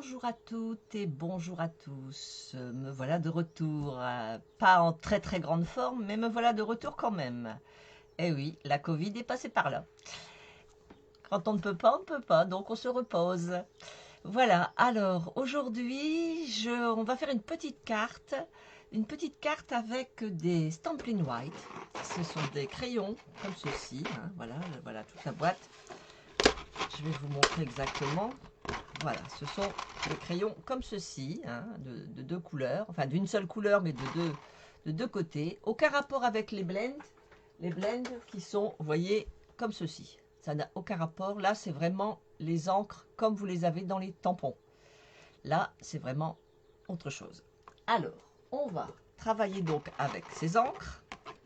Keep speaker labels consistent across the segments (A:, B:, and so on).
A: Bonjour à toutes et bonjour à tous. Me voilà de retour, pas en très très grande forme, mais me voilà de retour quand même. Eh oui, la Covid est passée par là. Quand on ne peut pas, on ne peut pas, donc on se repose. Voilà, alors aujourd'hui, on va faire une petite carte avec des Stampin' White. Ce sont des crayons comme ceci, hein, voilà toute la boîte. Je vais vous montrer exactement. Voilà, ce sont des crayons comme ceci, hein, de deux couleurs, enfin d'une seule couleur, mais de deux côtés. Aucun rapport avec les blends qui sont, vous voyez, comme ceci. Ça n'a aucun rapport. Là, c'est vraiment les encres comme vous les avez dans les tampons. Là, c'est vraiment autre chose. Alors, on va travailler donc avec ces encres,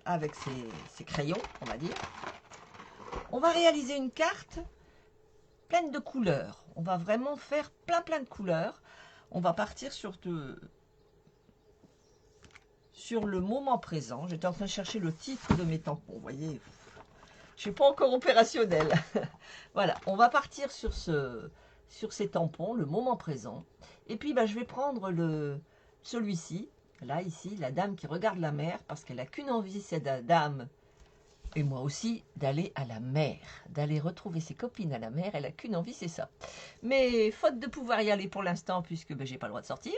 A: avec ces crayons, on va dire. On va réaliser une carte pleine de couleurs. On va vraiment faire plein de couleurs. On va partir sur le moment présent. J'étais en train de chercher le titre de mes tampons. Vous voyez, je ne suis pas encore opérationnelle. Voilà, on va partir sur ces tampons, le moment présent. Et puis, je vais prendre celui-ci. Là, ici, la dame qui regarde la mer parce qu'elle n'a qu'une envie, cette dame. Et moi aussi, d'aller à la mer, d'aller retrouver ses copines à la mer. Elle n'a qu'une envie, c'est ça. Mais faute de pouvoir y aller pour l'instant, puisque je n'ai pas le droit de sortir,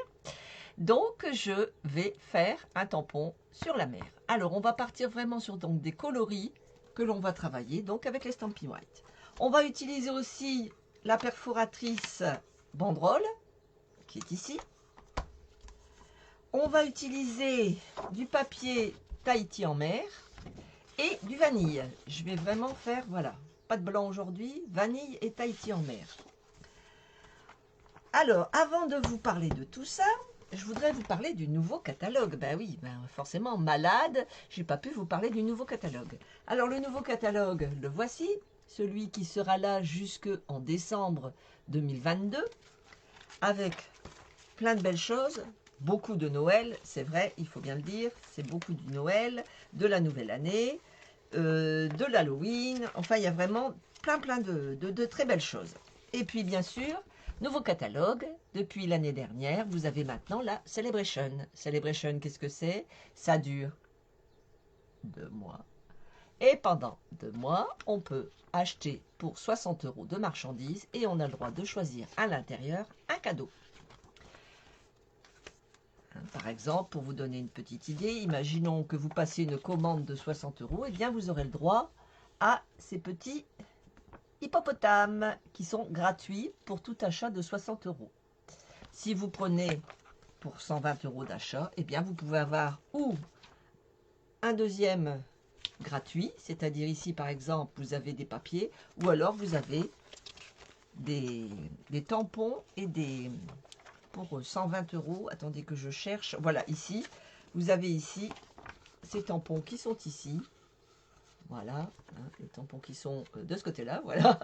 A: donc je vais faire un tampon sur la mer. Alors, on va partir vraiment sur donc, des coloris que l'on va travailler, donc avec les Stampin' White. On va utiliser aussi la perforatrice banderole, qui est ici. On va utiliser du papier Tahiti en mer et du vanille. Je vais vraiment faire, voilà, pas de blanc aujourd'hui, vanille et Tahiti en mer. Alors, avant de vous parler de tout ça, je voudrais vous parler du nouveau catalogue. Ben oui, forcément, malade, j'ai pas pu vous parler du nouveau catalogue. Alors, le nouveau catalogue, le voici, celui qui sera là jusqu'en décembre 2022, avec plein de belles choses. Beaucoup de Noël, c'est vrai, il faut bien le dire, c'est beaucoup du Noël, de la nouvelle année, de l'Halloween, enfin il y a vraiment plein de très belles choses. Et puis bien sûr, nouveau catalogue, depuis l'année dernière, vous avez maintenant la Celebration. Celebration, qu'est-ce que c'est? Ça dure 2 mois. Et pendant 2 mois, on peut acheter pour 60 € de marchandises et on a le droit de choisir à l'intérieur un cadeau. Par exemple, pour vous donner une petite idée, imaginons que vous passez une commande de 60 €, et bien vous aurez le droit à ces petits hippopotames qui sont gratuits pour tout achat de 60 €. Si vous prenez pour 120 € d'achat, et bien vous pouvez avoir ou un deuxième gratuit, c'est-à-dire ici par exemple vous avez des papiers, ou alors vous avez des tampons et des... pour 120 €, attendez que je cherche, voilà ici, vous avez ici ces tampons qui sont ici, voilà, hein, les tampons qui sont de ce côté-là, voilà,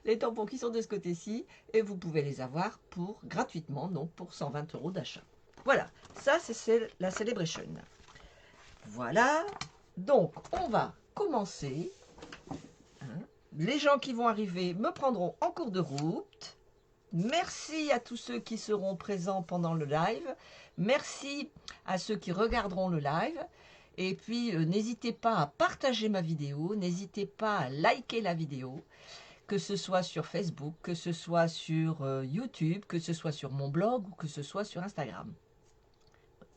A: les tampons qui sont de ce côté-ci, et vous pouvez les avoir pour gratuitement, donc pour 120 € d'achat. Voilà, ça c'est la Celebration. Voilà, donc on va commencer. Hein. Les gens qui vont arriver me prendront en cours de route. Merci à tous ceux qui seront présents pendant le live. Merci à ceux qui regarderont le live. Et puis, n'hésitez pas à partager ma vidéo. N'hésitez pas à liker la vidéo. Que ce soit sur Facebook, que ce soit sur YouTube, que ce soit sur mon blog ou que ce soit sur Instagram.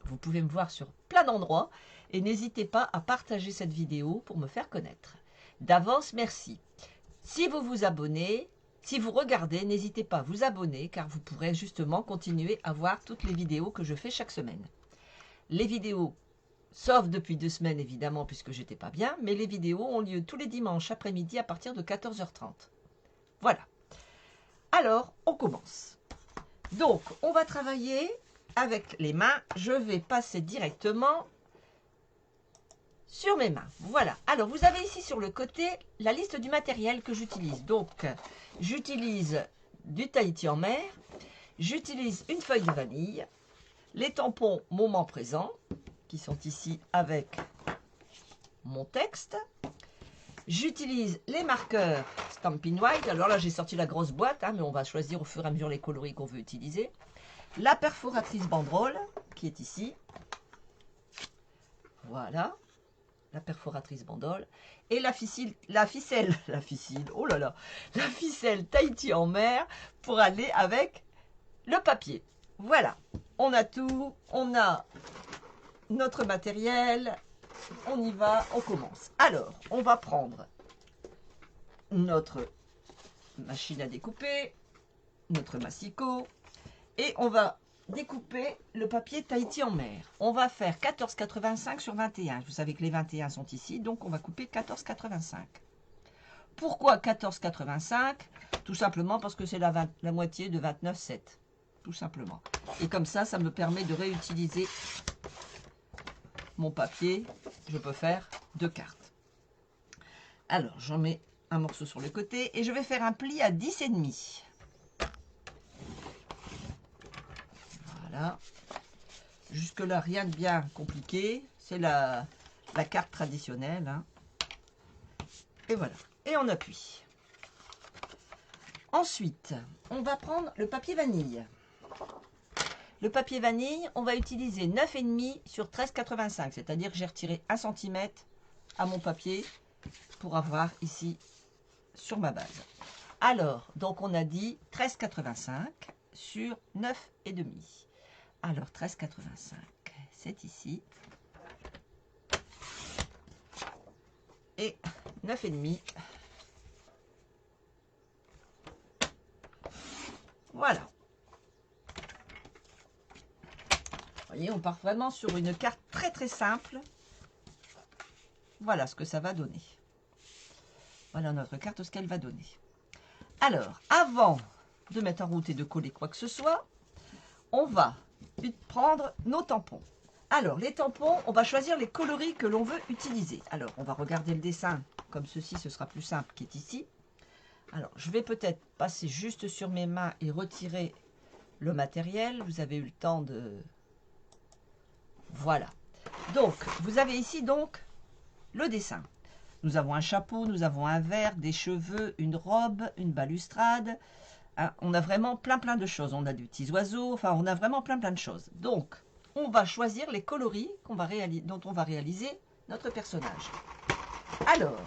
A: Vous pouvez me voir sur plein d'endroits. Et n'hésitez pas à partager cette vidéo pour me faire connaître. D'avance, merci. Si vous vous abonnez... Si vous regardez, n'hésitez pas à vous abonner car vous pourrez justement continuer à voir toutes les vidéos que je fais chaque semaine. Les vidéos, sauf depuis 2 semaines évidemment puisque j'étais pas bien, mais les vidéos ont lieu tous les dimanches après-midi à partir de 14h30. Voilà. Alors, on commence. Donc, on va travailler avec les mains. Je vais passer directement sur mes mains. Voilà. Alors, vous avez ici sur le côté la liste du matériel que j'utilise. Donc, j'utilise du Tahiti en mer, j'utilise une feuille de vanille, les tampons moment présent, qui sont ici avec mon texte, J'utilise les marqueurs Stampin' White. Alors là, j'ai sorti la grosse boîte, hein, mais on va choisir au fur et à mesure les coloris qu'on veut utiliser. La perforatrice banderole, qui est ici. Voilà, la perforatrice banderole. Et la ficelle, oh là là, la ficelle Tahiti en mer pour aller avec le papier. Voilà, on a tout, on a notre matériel. On y va, on commence. Alors, on va prendre notre machine à découper, notre massicot, et on va découper le papier Tahiti en mer. On va faire 14,85 sur 21. Vous savez que les 21 sont ici, donc on va couper 14,85. Pourquoi 14,85? Tout simplement parce que c'est la moitié de 29,7. Tout simplement. Et comme ça, ça me permet de réutiliser mon papier. Je peux faire 2 cartes. Alors, j'en mets un morceau sur le côté et je vais faire un pli à 10,5. Voilà. Jusque là, rien de bien compliqué. C'est la carte traditionnelle. Hein. Et voilà. Et on appuie. Ensuite, on va prendre le papier vanille. Le papier vanille, on va utiliser 9,5 sur 13,85. C'est-à-dire que j'ai retiré 1 cm à mon papier pour avoir ici sur ma base. Alors, donc on a dit 13,85 sur 9,5. Alors 13,85, c'est ici. Et 9,5. Voilà. Vous voyez, on part vraiment sur une carte très très simple. Voilà ce que ça va donner. Voilà notre carte, ce qu'elle va donner. Alors, avant de mettre en route et de coller quoi que ce soit, on va prendre nos tampons. Alors, les tampons, on va choisir les coloris que l'on veut utiliser. Alors, on va regarder le dessin comme ceci, ce sera plus simple, qui est ici. Alors, je vais peut-être passer juste sur mes mains et retirer le matériel. Vous avez eu le temps de... Voilà. Donc, vous avez ici donc le dessin. Nous avons un chapeau, nous avons un verre, des cheveux, une robe, une balustrade. Hein, on a vraiment plein de choses. On a des petits oiseaux, enfin on a vraiment plein de choses. Donc, on va choisir les coloris dont on va réaliser notre personnage. Alors,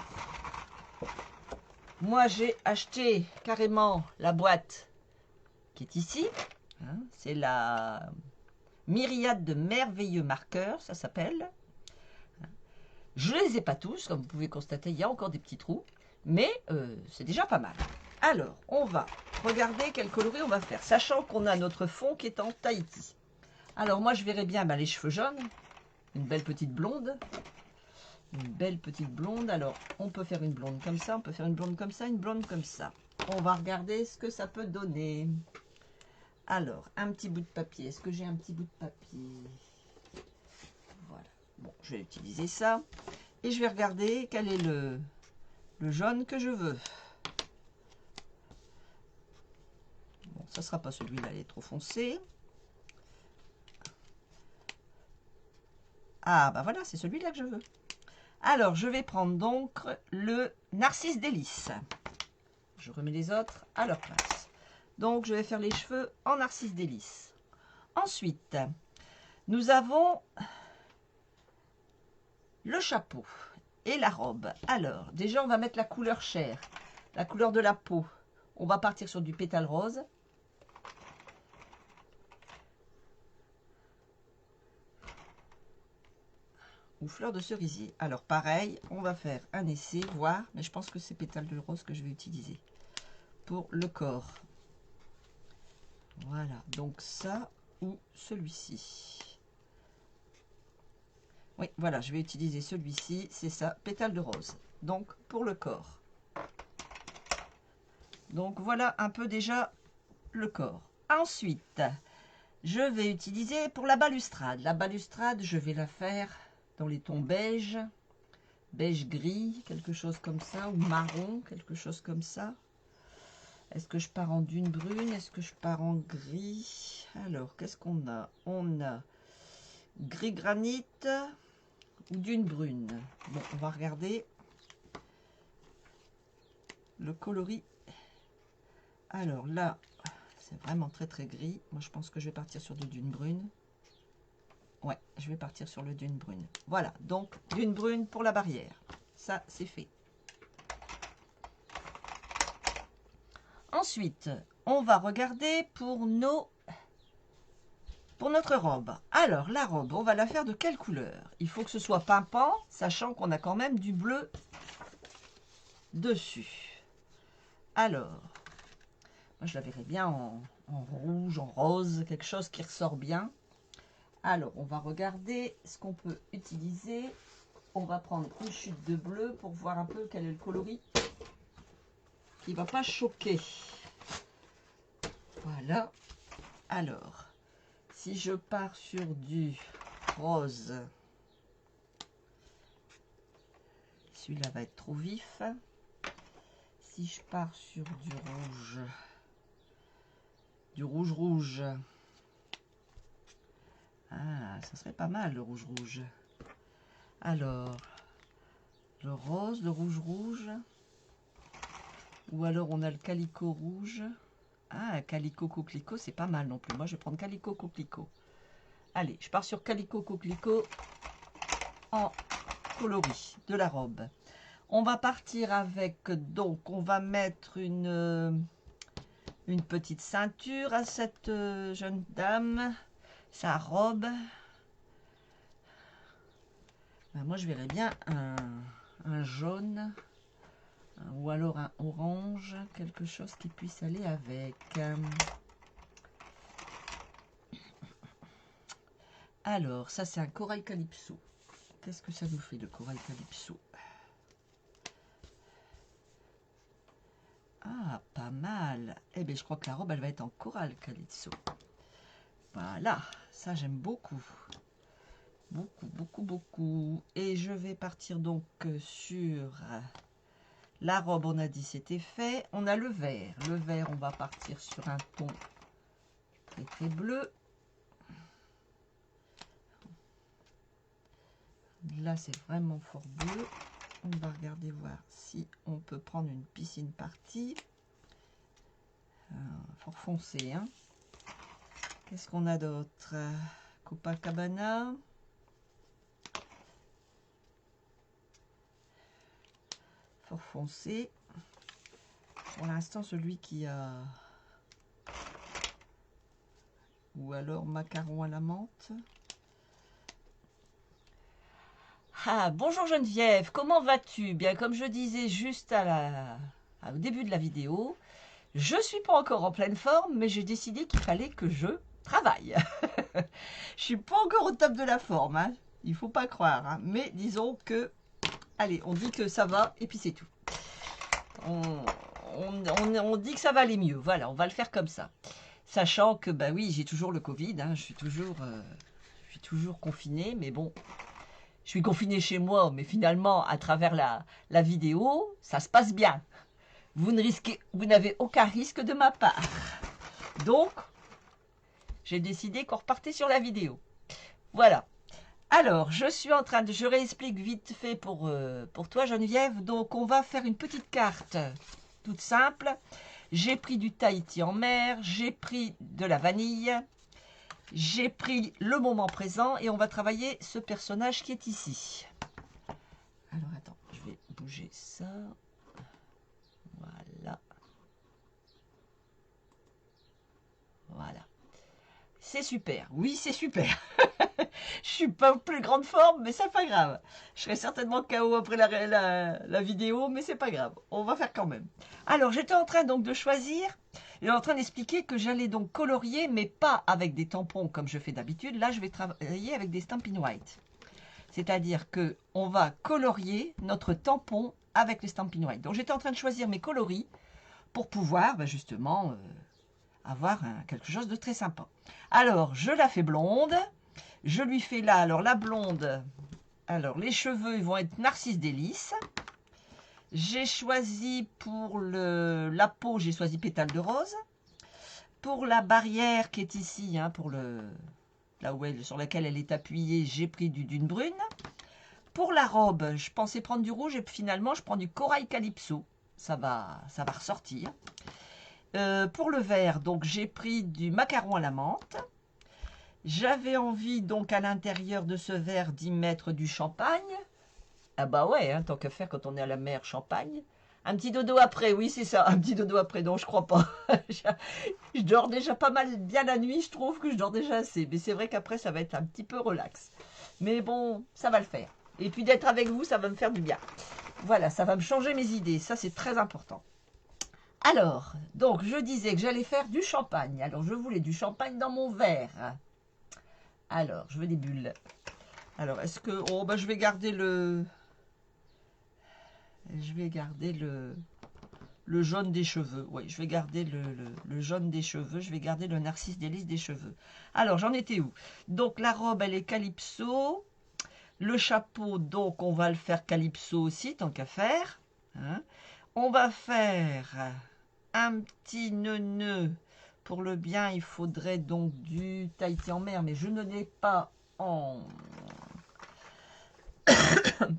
A: moi j'ai acheté carrément la boîte qui est ici. Hein, c'est la myriade de merveilleux marqueurs, ça s'appelle. Je ne les ai pas tous, comme vous pouvez constater, il y a encore des petits trous, mais c'est déjà pas mal. Alors, on va regarder quel coloris on va faire, sachant qu'on a notre fond qui est en Tahiti. Alors, moi, je verrais bien les cheveux jaunes, une belle petite blonde. Une belle petite blonde. Alors, on peut faire une blonde comme ça, on peut faire une blonde comme ça, une blonde comme ça. On va regarder ce que ça peut donner. Alors, un petit bout de papier. Est-ce que j'ai un petit bout de papier? Voilà. Bon, je vais utiliser ça. Et je vais regarder quel est le jaune que je veux. Bon, ça ne sera pas celui-là, il est trop foncé. Ah, bah voilà, c'est celui-là que je veux. Alors, je vais prendre donc le Narcisse Délice. Je remets les autres à leur place. Donc, je vais faire les cheveux en Narcisse Délice. Ensuite, nous avons le chapeau et la robe. Alors, déjà, on va mettre la couleur chair, la couleur de la peau. On va partir sur du pétale rose. Ou fleur de cerisier. Alors, pareil, on va faire un essai, voir. Mais je pense que c'est pétale de rose que je vais utiliser pour le corps. Voilà, donc ça ou celui-ci. Oui, voilà, je vais utiliser celui-ci, c'est ça, pétale de rose. Donc, pour le corps. Donc, voilà un peu déjà le corps. Ensuite, je vais utiliser pour la balustrade. La balustrade, je vais la faire dans les tons beige, beige-gris, quelque chose comme ça, ou marron, quelque chose comme ça. Est-ce que je pars en dune brune? Est-ce que je pars en gris? Alors, qu'est-ce qu'on a? On a gris granit ou dune brune. Bon, on va regarder. le coloris. Alors là, c'est vraiment très très gris. Moi, je pense que je vais partir sur du dune brune. Ouais, je vais partir sur le dune brune. Voilà, donc dune brune pour la barrière. Ça, c'est fait. Ensuite, on va regarder pour notre robe. Alors, la robe, on va la faire de quelle couleur? Il faut que ce soit pimpant, sachant qu'on a quand même du bleu dessus. Alors, moi, je la verrais bien en rouge, en rose, quelque chose qui ressort bien. Alors, on va regarder ce qu'on peut utiliser. On va prendre une chute de bleu pour voir un peu quel est le coloris qui ne va pas choquer. Voilà. Alors, si je pars sur du rose, celui-là va être trop vif. Si je pars sur du rouge, ah, ça serait pas mal le rouge. Alors, le rose, le rouge, ou alors on a le calico rouge. Ah, calico coquelicot, c'est pas mal non plus. Moi, je vais prendre calico coquelicot. Allez, je pars sur calico coquelicot en coloris de la robe. On va partir avec, donc, on va mettre une petite ceinture à cette jeune dame. Sa robe. Ben, moi, je verrais bien un jaune ou alors un orange, quelque chose qui puisse aller avec. Alors, ça, c'est un corail calypso. Qu'est-ce que ça nous fait, le corail calypso? Ah, pas mal. Eh bien, je crois que la robe, elle va être en corail calypso. Voilà, ça, j'aime beaucoup. Beaucoup. Et je vais partir donc sur la robe, on a dit c'était fait. On a le vert. Le vert, on va partir sur un ton très bleu. Là, c'est vraiment fort bleu. On va regarder voir si on peut prendre une piscine partie. Fort foncé, hein. Qu'est-ce qu'on a d'autre? Copacabana. Fort foncé. Pour l'instant, celui qui a... Ou alors macaron à la menthe. Ah, bonjour Geneviève, comment vas-tu? Bien, comme je disais juste au début de la vidéo, je ne suis pas encore en pleine forme, mais j'ai décidé qu'il fallait que je travaille. Je ne suis pas encore au top de la forme, hein. Il ne faut pas croire, hein. Mais disons que, allez, on dit que ça va, et puis c'est tout. On dit que ça va aller mieux, voilà, on va le faire comme ça. Sachant que, bah oui, j'ai toujours le Covid, hein, je suis toujours confinée, mais bon... Je suis confinée chez moi, mais finalement, à travers la vidéo, ça se passe bien. Vous n'avez aucun risque de ma part. Donc, j'ai décidé qu'on repartait sur la vidéo. Voilà. Alors, je réexplique vite fait pour toi, Geneviève. Donc, on va faire une petite carte toute simple. J'ai pris du Tahiti en mer, j'ai pris de la vanille. J'ai pris le moment présent et on va travailler ce personnage qui est ici. Alors, attends, je vais bouger ça. Voilà. Voilà. C'est super. Oui, c'est super. Je suis pas en plus grande forme, mais c'est pas grave. Je serai certainement KO après la vidéo, mais c'est pas grave. On va faire quand même. Alors, j'étais en train donc de choisir. J'étais en train d'expliquer que j'allais donc colorier, mais pas avec des tampons comme je fais d'habitude. Là, je vais travailler avec des Stampin' White. C'est-à-dire que on va colorier notre tampon avec les Stampin' White. Donc, j'étais en train de choisir mes coloris pour pouvoir justement avoir quelque chose de très sympa. Alors, je la fais blonde. Je lui fais là, alors la blonde, alors les cheveux ils vont être Narcisse Délice. J'ai choisi pour la peau, j'ai choisi pétale de rose. Pour la barrière qui est ici, hein, pour là où sur laquelle elle est appuyée, j'ai pris du dune brune. Pour la robe, je pensais prendre du rouge et finalement je prends du corail calypso. ça va ressortir. Pour le vert, donc j'ai pris du macaron à la menthe. J'avais envie donc à l'intérieur de ce verre d'y mettre du champagne. Ah bah ouais, hein, tant qu'à faire quand on est à la mer, champagne. Un petit dodo après, oui c'est ça, un petit dodo après, non je crois pas. Je dors déjà pas mal bien la nuit, je trouve que je dors déjà assez. Mais c'est vrai qu'après ça va être un petit peu relax. Mais bon, ça va le faire. Et puis d'être avec vous, ça va me faire du bien. Voilà, ça va me changer mes idées, ça c'est très important. Alors, donc je disais que j'allais faire du champagne. Alors je voulais du champagne dans mon verre. Alors, je veux des bulles. Alors, est-ce que... Oh, bah je vais garder le... Je vais garder le jaune des cheveux. Oui, je vais garder le jaune des cheveux. Je vais garder le narcisse délice des cheveux. Alors, j'en étais où? Donc, la robe, elle est calypso. Le chapeau, donc, on va le faire calypso aussi, tant qu'à faire. Hein. On va faire un petit nœud. Pour le bien, il faudrait donc du Tahiti en mer, mais je ne l'ai pas en...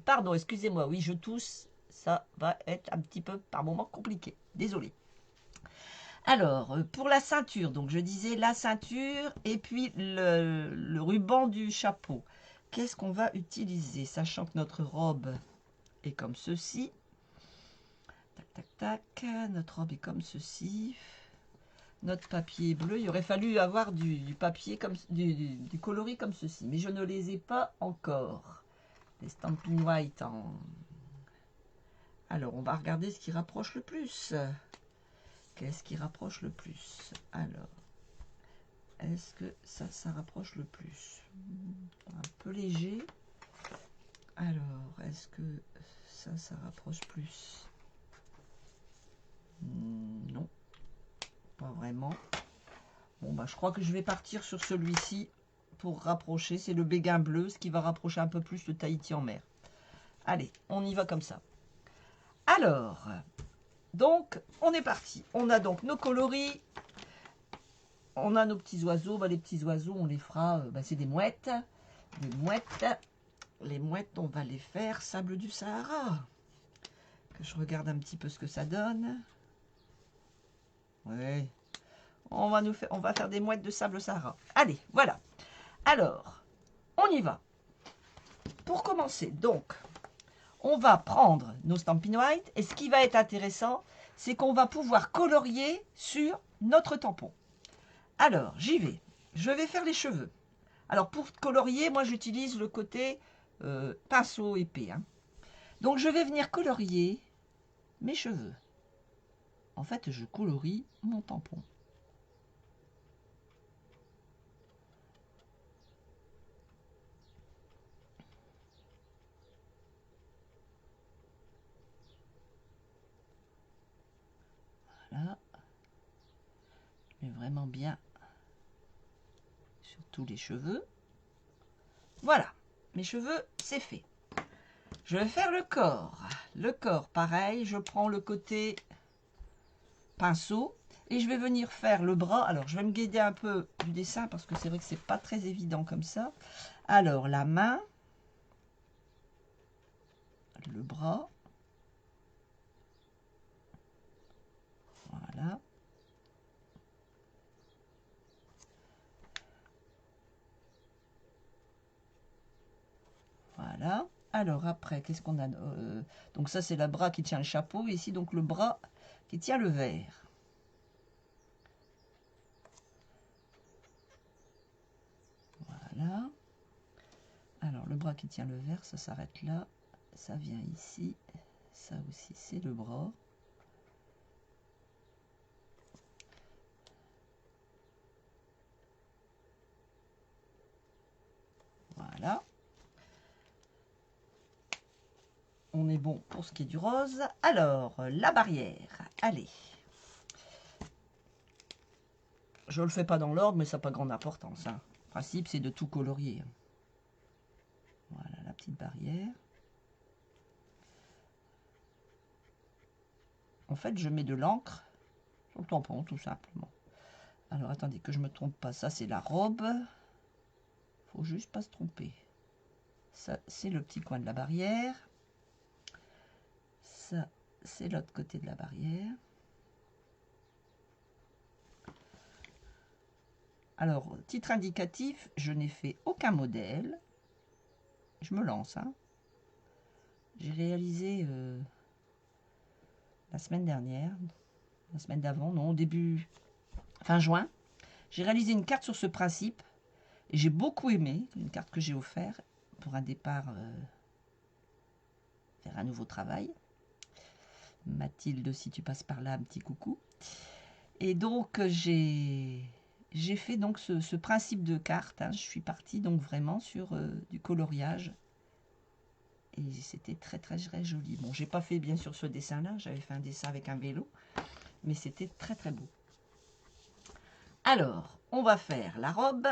A: Pardon, excusez-moi, oui, je tousse. Ça va être un petit peu, par moment, compliqué. Désolée. Alors, pour la ceinture, donc je disais la ceinture et puis le ruban du chapeau. Qu'est-ce qu'on va utiliser? Sachant que notre robe est comme ceci. Tac, tac, tac. Notre robe est comme ceci. Notre papier est bleu. Il aurait fallu avoir du papier, comme du coloris comme ceci. Mais je ne les ai pas encore. Les Stampin' White en... Alors, on va regarder ce qui rapproche le plus. Qu'est-ce qui rapproche le plus? Alors, est-ce que ça rapproche le plus? Un peu léger. Alors, est-ce que ça rapproche plus? Non, pas vraiment. Bon, bah, je crois que je vais partir sur celui-ci pour rapprocher. C'est le béguin bleu, ce qui va rapprocher un peu plus le Tahiti en mer. Allez, on y va comme ça. Alors, donc, on est parti. On a donc nos coloris. On a nos petits oiseaux. Bah, les petits oiseaux, on les fera... c'est des mouettes. Des mouettes. Les mouettes, on va les faire sable du Sahara. Que je regarde un petit peu ce que ça donne. Oui. On va faire des mouettes de sable Sahara. Allez, voilà. Alors, on y va. Pour commencer, donc, on va prendre nos Stampin' White. Et ce qui va être intéressant, c'est qu'on va pouvoir colorier sur notre tampon. Alors, j'y vais. Je vais faire les cheveux. Alors, pour colorier, moi, j'utilise le côté pinceau épais. Hein. Donc, je vais venir colorier mes cheveux. En fait, je colorie mon tampon. Voilà. Je mets vraiment bien sur tous les cheveux. Voilà. Mes cheveux, c'est fait. Je vais faire le corps. Le corps, pareil, je prends le côté pinceau et je vais venir faire le bras. Alors, je vais me guider un peu du dessin parce que c'est vrai que c'est pas très évident comme ça. Alors, la main, le bras, voilà. Voilà. Alors après, qu'est-ce qu'on a? Donc ça, c'est le bras qui tient le chapeau. Et ici, donc le bras qui tient le verre. Voilà. Alors, le bras qui tient le verre, ça s'arrête là. Ça vient ici. Ça aussi, c'est le bras. Voilà. On est bon pour ce qui est du rose. Alors, la barrière. Allez. Je ne le fais pas dans l'ordre, mais ça n'a pas grande importance. Hein. Le principe, c'est de tout colorier. Voilà la petite barrière. En fait, je mets de l'encre sur le tampon, tout simplement. Alors, attendez, que je ne me trompe pas. Ça, c'est la robe. Faut juste pas se tromper. Ça, c'est le petit coin de la barrière. Ça, c'est l'autre côté de la barrière. Alors, titre indicatif, je n'ai fait aucun modèle. Je me lance. Hein. J'ai réalisé la semaine dernière, la semaine d'avant, non, fin juin. J'ai réalisé une carte sur ce principe et j'ai beaucoup aimé, une carte que j'ai offerte pour un départ vers un nouveau travail. Mathilde, si tu passes par là, un petit coucou. Et donc, j'ai fait donc ce principe de carte. Hein. Je suis partie donc vraiment sur du coloriage. Et c'était très très joli. Bon, j'ai pas fait bien sûr ce dessin-là. J'avais fait un dessin avec un vélo. Mais c'était très très beau. Alors, on va faire la robe.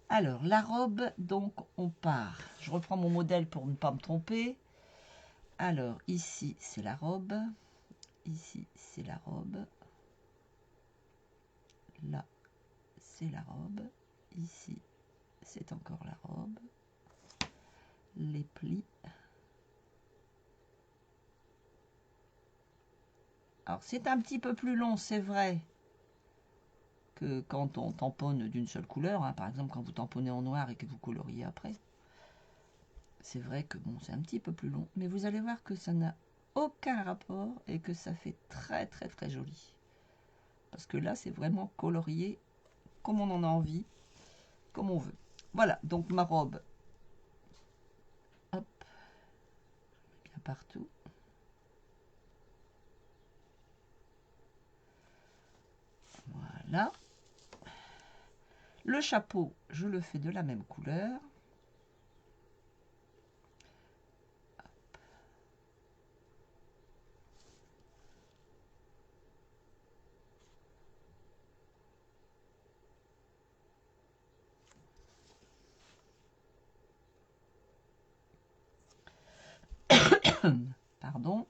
A: Alors, la robe, donc, on part. Je reprends mon modèle pour ne pas me tromper. Alors, ici, c'est la robe. Ici, c'est la robe. Là, c'est la robe. Ici, c'est encore la robe. Les plis. Alors, c'est un petit peu plus long, c'est vrai, que quand on tamponne d'une seule couleur. Hein. Par exemple, quand vous tamponnez en noir et que vous coloriez après. C'est vrai que bon, c'est un petit peu plus long. Mais vous allez voir que ça n'a aucun rapport et que ça fait très joli. Parce que là, c'est vraiment colorié comme on en a envie, comme on veut. Voilà, donc ma robe. Hop. Bien partout. Voilà. Le chapeau, je le fais de la même couleur. Pardon.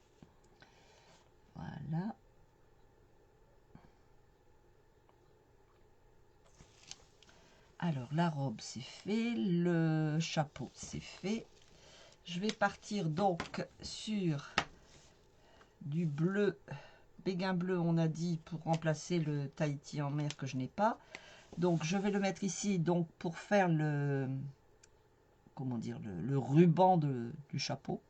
A: Voilà. Alors, la robe, c'est fait. Le chapeau, c'est fait. Je vais partir donc sur du bleu, béguin bleu, on a dit, pour remplacer le Tahiti en mer que je n'ai pas. Donc, je vais le mettre ici donc pour faire le, comment dire, le ruban du chapeau.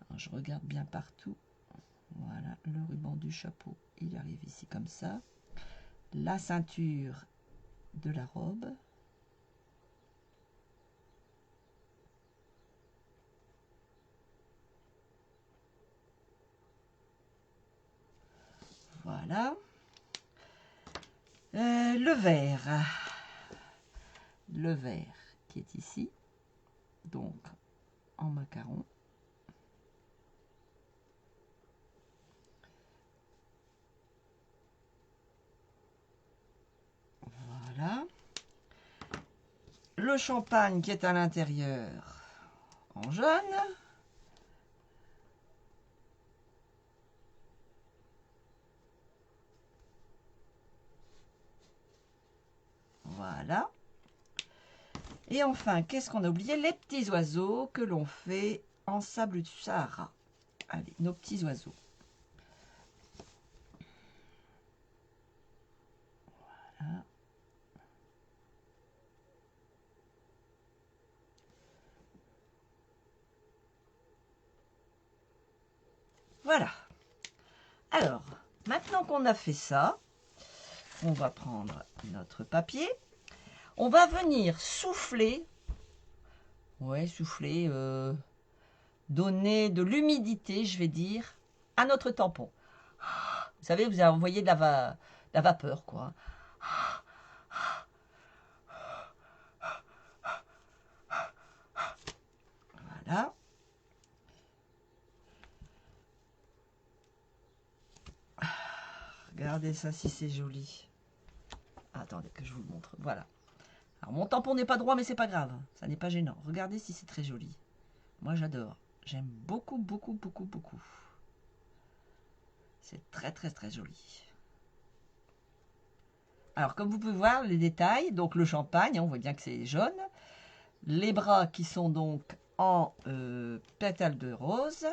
A: Alors, je regarde bien partout. Voilà, le ruban du chapeau, il arrive ici comme ça. La ceinture de la robe. Voilà. Le vert. Le vert qui est ici. Donc, en macaron. Voilà. Le champagne qui est à l'intérieur en jaune. Voilà. Et enfin, qu'est-ce qu'on a oublié? Les petits oiseaux que l'on fait en sable du Sahara. Allez, nos petits oiseaux. Voilà. Voilà. Alors, maintenant qu'on a fait ça, on va prendre notre papier. On va venir souffler. Ouais, souffler. Donner de l'humidité, je vais dire, à notre tampon. Vous savez, vous avez envoyé de la vapeur, quoi. Voilà. Regardez ça si c'est joli. Attendez que je vous le montre. Voilà. Alors mon tampon n'est pas droit, mais c'est pas grave. Ça n'est pas gênant. Regardez si c'est très joli. Moi j'adore. J'aime beaucoup, beaucoup, beaucoup, beaucoup. C'est très joli. Alors comme vous pouvez voir les détails, donc le champagne, on voit bien que c'est jaune. Les bras qui sont donc en pétales de rose.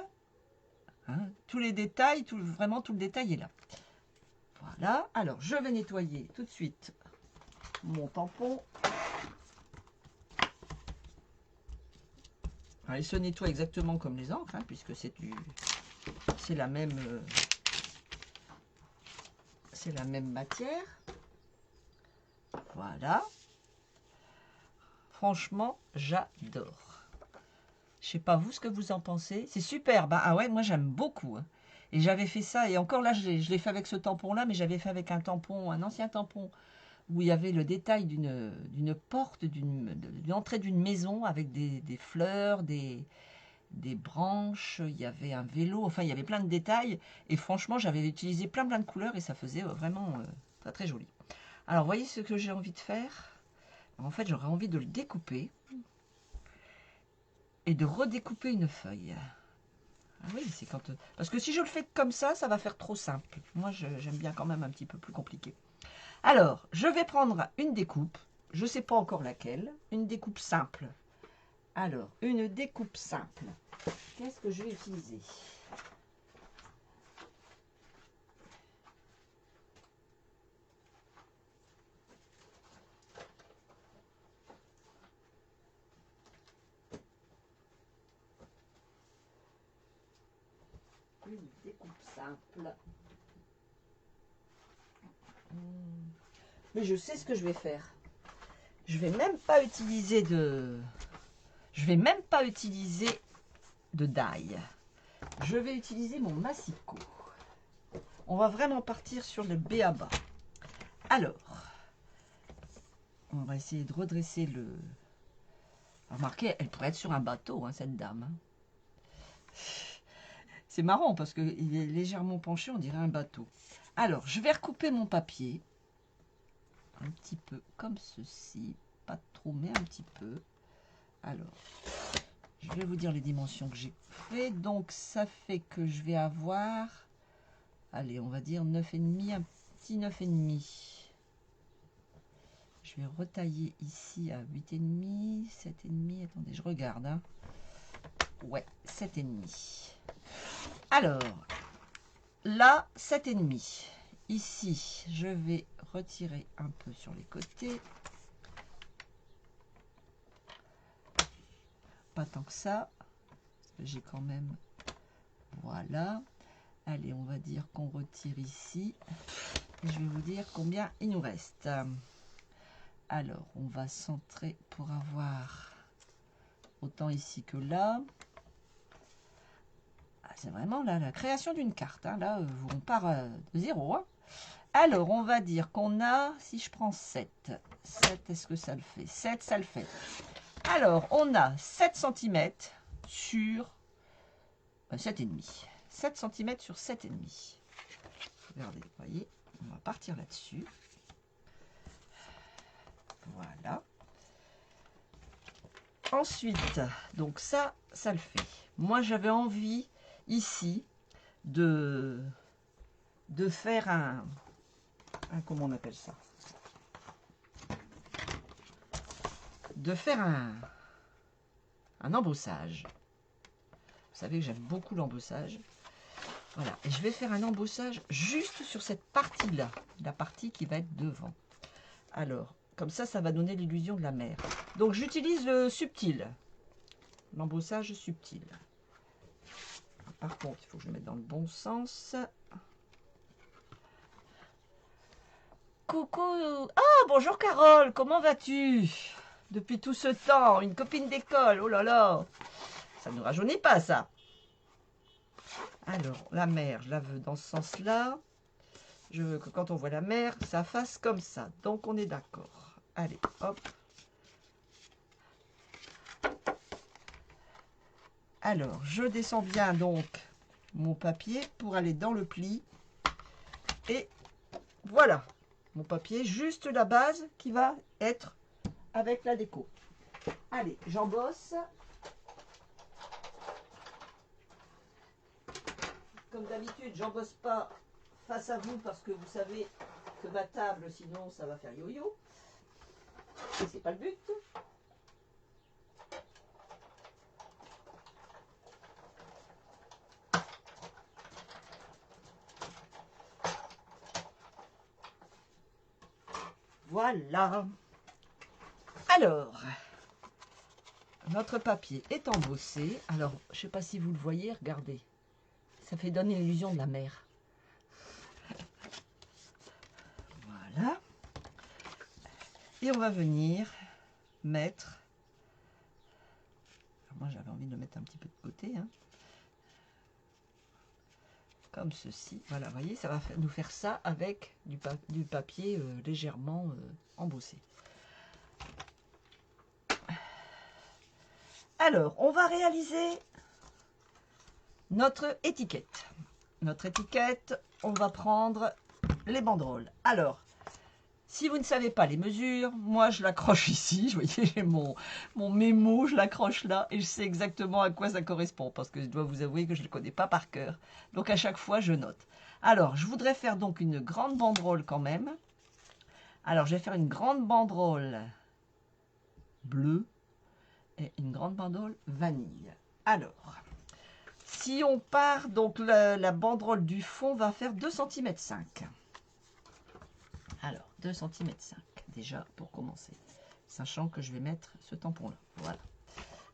A: Hein. Tous les détails, vraiment tout le détail est là. Voilà. Alors, je vais nettoyer tout de suite mon tampon. Alors, il se nettoie exactement comme les encres, hein, puisque c'est la même matière. Voilà. Franchement, j'adore. Je sais pas vous ce que vous en pensez. C'est super. Bah, ah ouais, moi j'aime beaucoup. Hein. Et j'avais fait ça. Et encore là, je l'ai fait avec ce tampon-là, mais j'avais fait avec un ancien tampon, où il y avait le détail d'une porte, d'une entrée d'une maison avec des fleurs, des branches, il y avait un vélo, enfin il y avait plein de détails. Et franchement, j'avais utilisé plein de couleurs et ça faisait vraiment très très joli. Alors, voyez ce que j'ai envie de faire. En fait, j'aurais envie de le découper et de redécouper une feuille. Ah oui, c'est quand... Parce que si je le fais comme ça va faire trop simple. Moi, j'aime bien quand même un petit peu plus compliqué. Alors, je vais prendre une découpe. Je ne sais pas encore laquelle. Une découpe simple. Alors, une découpe simple. Qu'est-ce que je vais utiliser ? Une découpe simple. Mais je sais ce que je vais faire. Je vais même pas utiliser de... Je vais même pas utiliser de die. Je vais utiliser mon massicot. On va vraiment partir sur le B.A.-bas. Alors, on va essayer de redresser le... Remarquez, elle pourrait être sur un bateau, hein, cette dame. Hein. C'est marrant parce qu'il est légèrement penché, on dirait un bateau. Alors, je vais recouper mon papier. Un petit peu comme ceci. Pas trop, mais un petit peu. Alors, je vais vous dire les dimensions que j'ai fait. Donc, ça fait que je vais avoir... Allez, on va dire 9,5, un petit 9,5. Je vais retailler ici à 8,5, 7,5. Attendez, je regarde. Hein. Ouais, 7,5. Alors, là, 7,5. Ici, je vais retirer un peu sur les côtés. Pas tant que ça. Parce que j'ai quand même... Voilà. Allez, on va dire qu'on retire ici. Et je vais vous dire combien il nous reste. Alors, on va centrer pour avoir autant ici que là. Ah, c'est vraiment là, la création d'une carte. Hein. Là, on part de zéro. Hein. Alors, on va dire qu'on a, si je prends 7, 7, est-ce que ça le fait? 7, ça le fait. Alors, on a 7 cm sur 7,5. 7 cm sur 7,5. Regardez, vous voyez, on va partir là-dessus. Voilà. Ensuite, donc ça le fait. Moi, j'avais envie ici de faire un comment on appelle ça? De faire un embossage. Vous savez que j'aime beaucoup l'embossage. Voilà, et je vais faire un embossage juste sur cette partie-là, la partie qui va être devant. Alors, comme ça va donner l'illusion de la mer. Donc, j'utilise le subtil, l'embossage subtil. Par contre, il faut que je le mette dans le bon sens. Coucou. Ah, bonjour Carole, comment vas-tu? Depuis tout ce temps, une copine d'école, oh là là. Ça ne nous rajeunit pas, ça. Alors, la mer, je la veux dans ce sens-là. Je veux que quand on voit la mer, ça fasse comme ça. Donc, on est d'accord. Allez, hop. Alors, je descends bien donc mon papier pour aller dans le pli. Et voilà, mon papier, juste la base qui va être avec la déco. Allez, j'embosse. Comme d'habitude, j'embosse pas face à vous parce que vous savez que ma table, sinon ça va faire yo-yo. Et c'est pas le but. Voilà. Alors, notre papier est embossé. Alors, je ne sais pas si vous le voyez, regardez. Ça fait donner l'illusion de la mer. Voilà. Et on va venir mettre... Alors moi, j'avais envie de le mettre un petit peu de côté. Hein. Comme ceci. Voilà, vous voyez, ça va nous faire ça avec du papier légèrement embossé. Alors, on va réaliser notre étiquette. Notre étiquette, on va prendre les banderoles. Alors, si vous ne savez pas les mesures, moi je l'accroche ici. Vous voyez, j'ai mon mémo, je l'accroche là et je sais exactement à quoi ça correspond parce que je dois vous avouer que je ne le connais pas par cœur. Donc à chaque fois, je note. Alors, je voudrais faire donc une grande banderole quand même. Alors, je vais faire une grande banderole bleue et une grande banderole vanille. Alors, si on part, donc la banderole du fond va faire 2,5 cm. Alors, 2,5 cm déjà pour commencer. Sachant que je vais mettre ce tampon-là. Voilà.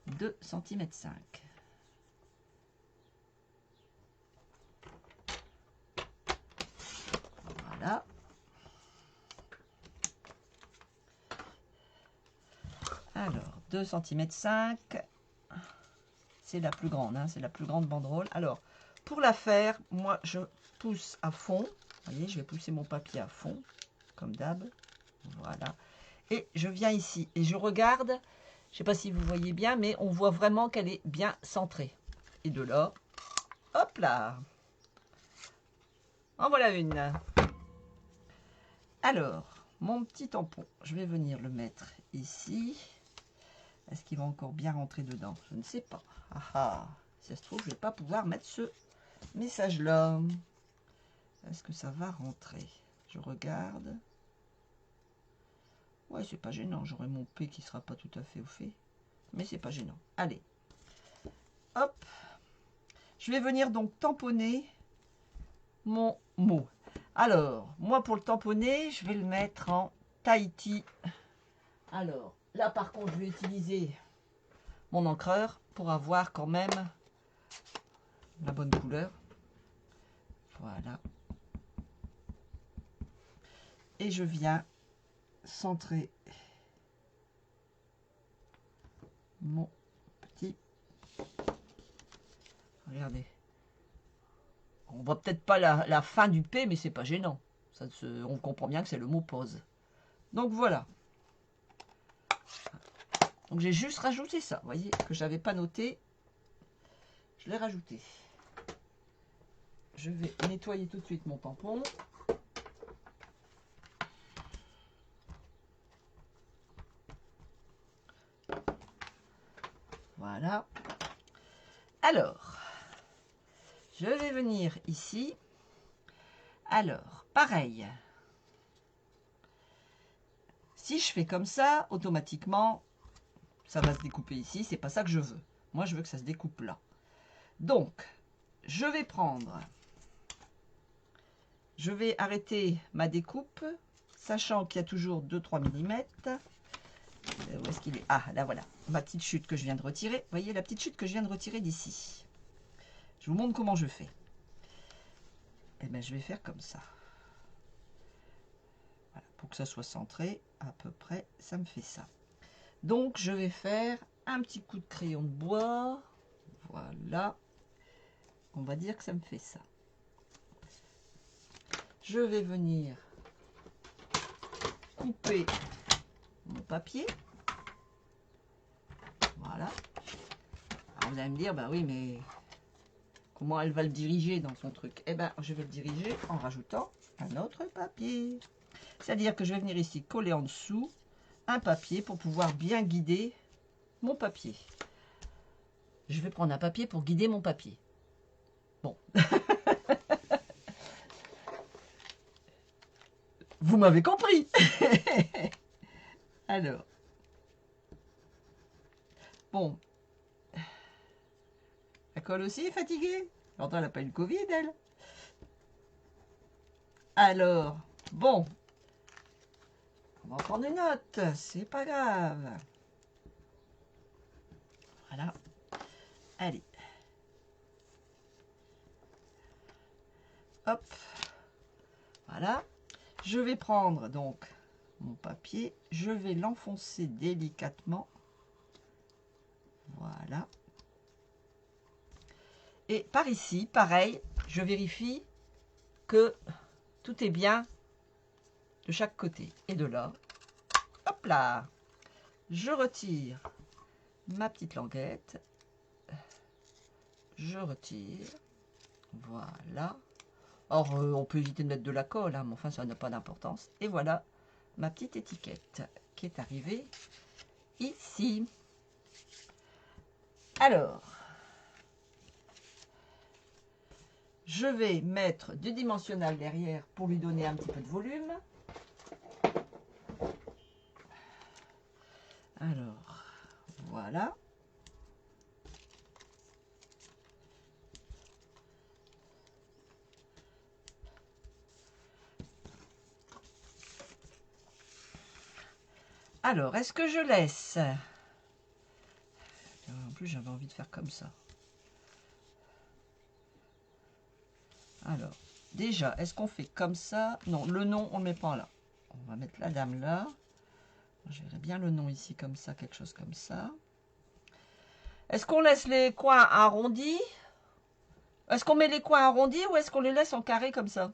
A: 2,5 cm. Voilà. Alors, 2,5 cm. C'est la plus grande, hein, c'est la plus grande banderole. Alors, pour la faire, moi, je pousse à fond. Vous voyez, je vais pousser mon papier à fond, comme d'hab. Voilà. Et je viens ici et je regarde. Je ne sais pas si vous voyez bien, mais on voit vraiment qu'elle est bien centrée. Et de là, hop là. En voilà une. Alors, mon petit tampon, je vais venir le mettre ici. Est-ce qu'il va encore bien rentrer dedans? Je ne sais pas. Ah ah, si ça se trouve, je ne vais pas pouvoir mettre ce message-là. Est-ce que ça va rentrer? Je regarde. Ouais, c'est pas gênant. J'aurai mon P qui ne sera pas tout à fait au fait. Mais c'est pas gênant. Allez. Hop. Je vais venir donc tamponner mon mot. Alors, moi pour le tamponner, je vais le mettre en Tahiti. Alors, là par contre, je vais utiliser mon encreur pour avoir quand même la bonne couleur. Voilà. Et je viens centrer mon petit... Regardez. On voit peut-être pas la fin du P, mais c'est pas gênant. On comprend bien que c'est le mot pause. Donc voilà. Donc j'ai juste rajouté ça. Vous voyez, que j'avais pas noté. Je l'ai rajouté. Je vais nettoyer tout de suite mon tampon. Voilà. Alors, je vais venir ici. Alors, pareil. Si je fais comme ça, automatiquement, ça va se découper ici. C'est pas ça que je veux. Moi, je veux que ça se découpe là. Donc, je vais prendre... Je vais arrêter ma découpe, sachant qu'il y a toujours 2-3 mm. Où est-ce qu'il est? Ah, là voilà, ma petite chute que je viens de retirer. Vous voyez la petite chute que je viens de retirer d'ici. Je vous montre comment je fais. Eh bien, je vais faire comme ça. Voilà, pour que ça soit centré, à peu près, ça me fait ça. Donc, je vais faire un petit coup de crayon de bois. Voilà. On va dire que ça me fait ça. Je vais venir couper mon papier. Voilà. Alors vous allez me dire, bah oui, mais comment elle va le diriger dans son truc? Eh bien, je vais le diriger en rajoutant un autre papier. C'est-à-dire que je vais venir ici coller en dessous un papier pour pouvoir bien guider mon papier. Je vais prendre un papier pour guider mon papier. Bon. Vous m'avez compris. Alors. Bon. La colle aussi est fatiguée. Pourtant, elle n'a pas eu le Covid, elle. Alors, bon. va en prendre une note, c'est pas grave. Voilà. Allez. Hop. Voilà. Je vais prendre donc mon papier. Je vais l'enfoncer délicatement. Voilà. Et par ici, pareil, je vérifie que tout est bien de chaque côté. Et de là, hop là, je retire ma petite languette. Je retire. Voilà. Or, on peut éviter de mettre de la colle, hein, mais enfin, ça n'a pas d'importance. Et voilà ma petite étiquette qui est arrivée ici. Alors, je vais mettre du dimensionnel derrière pour lui donner un petit peu de volume. Alors, voilà. Alors, est-ce que je laisse? En plus, j'avais envie de faire comme ça. Alors, déjà, est-ce qu'on fait comme ça? Non, le nom, on ne le met pas là. On va mettre la dame là. Je verrais bien le nom ici comme ça, quelque chose comme ça. Est-ce qu'on laisse les coins arrondis? Est-ce qu'on met les coins arrondis ou est-ce qu'on les laisse en carré comme ça?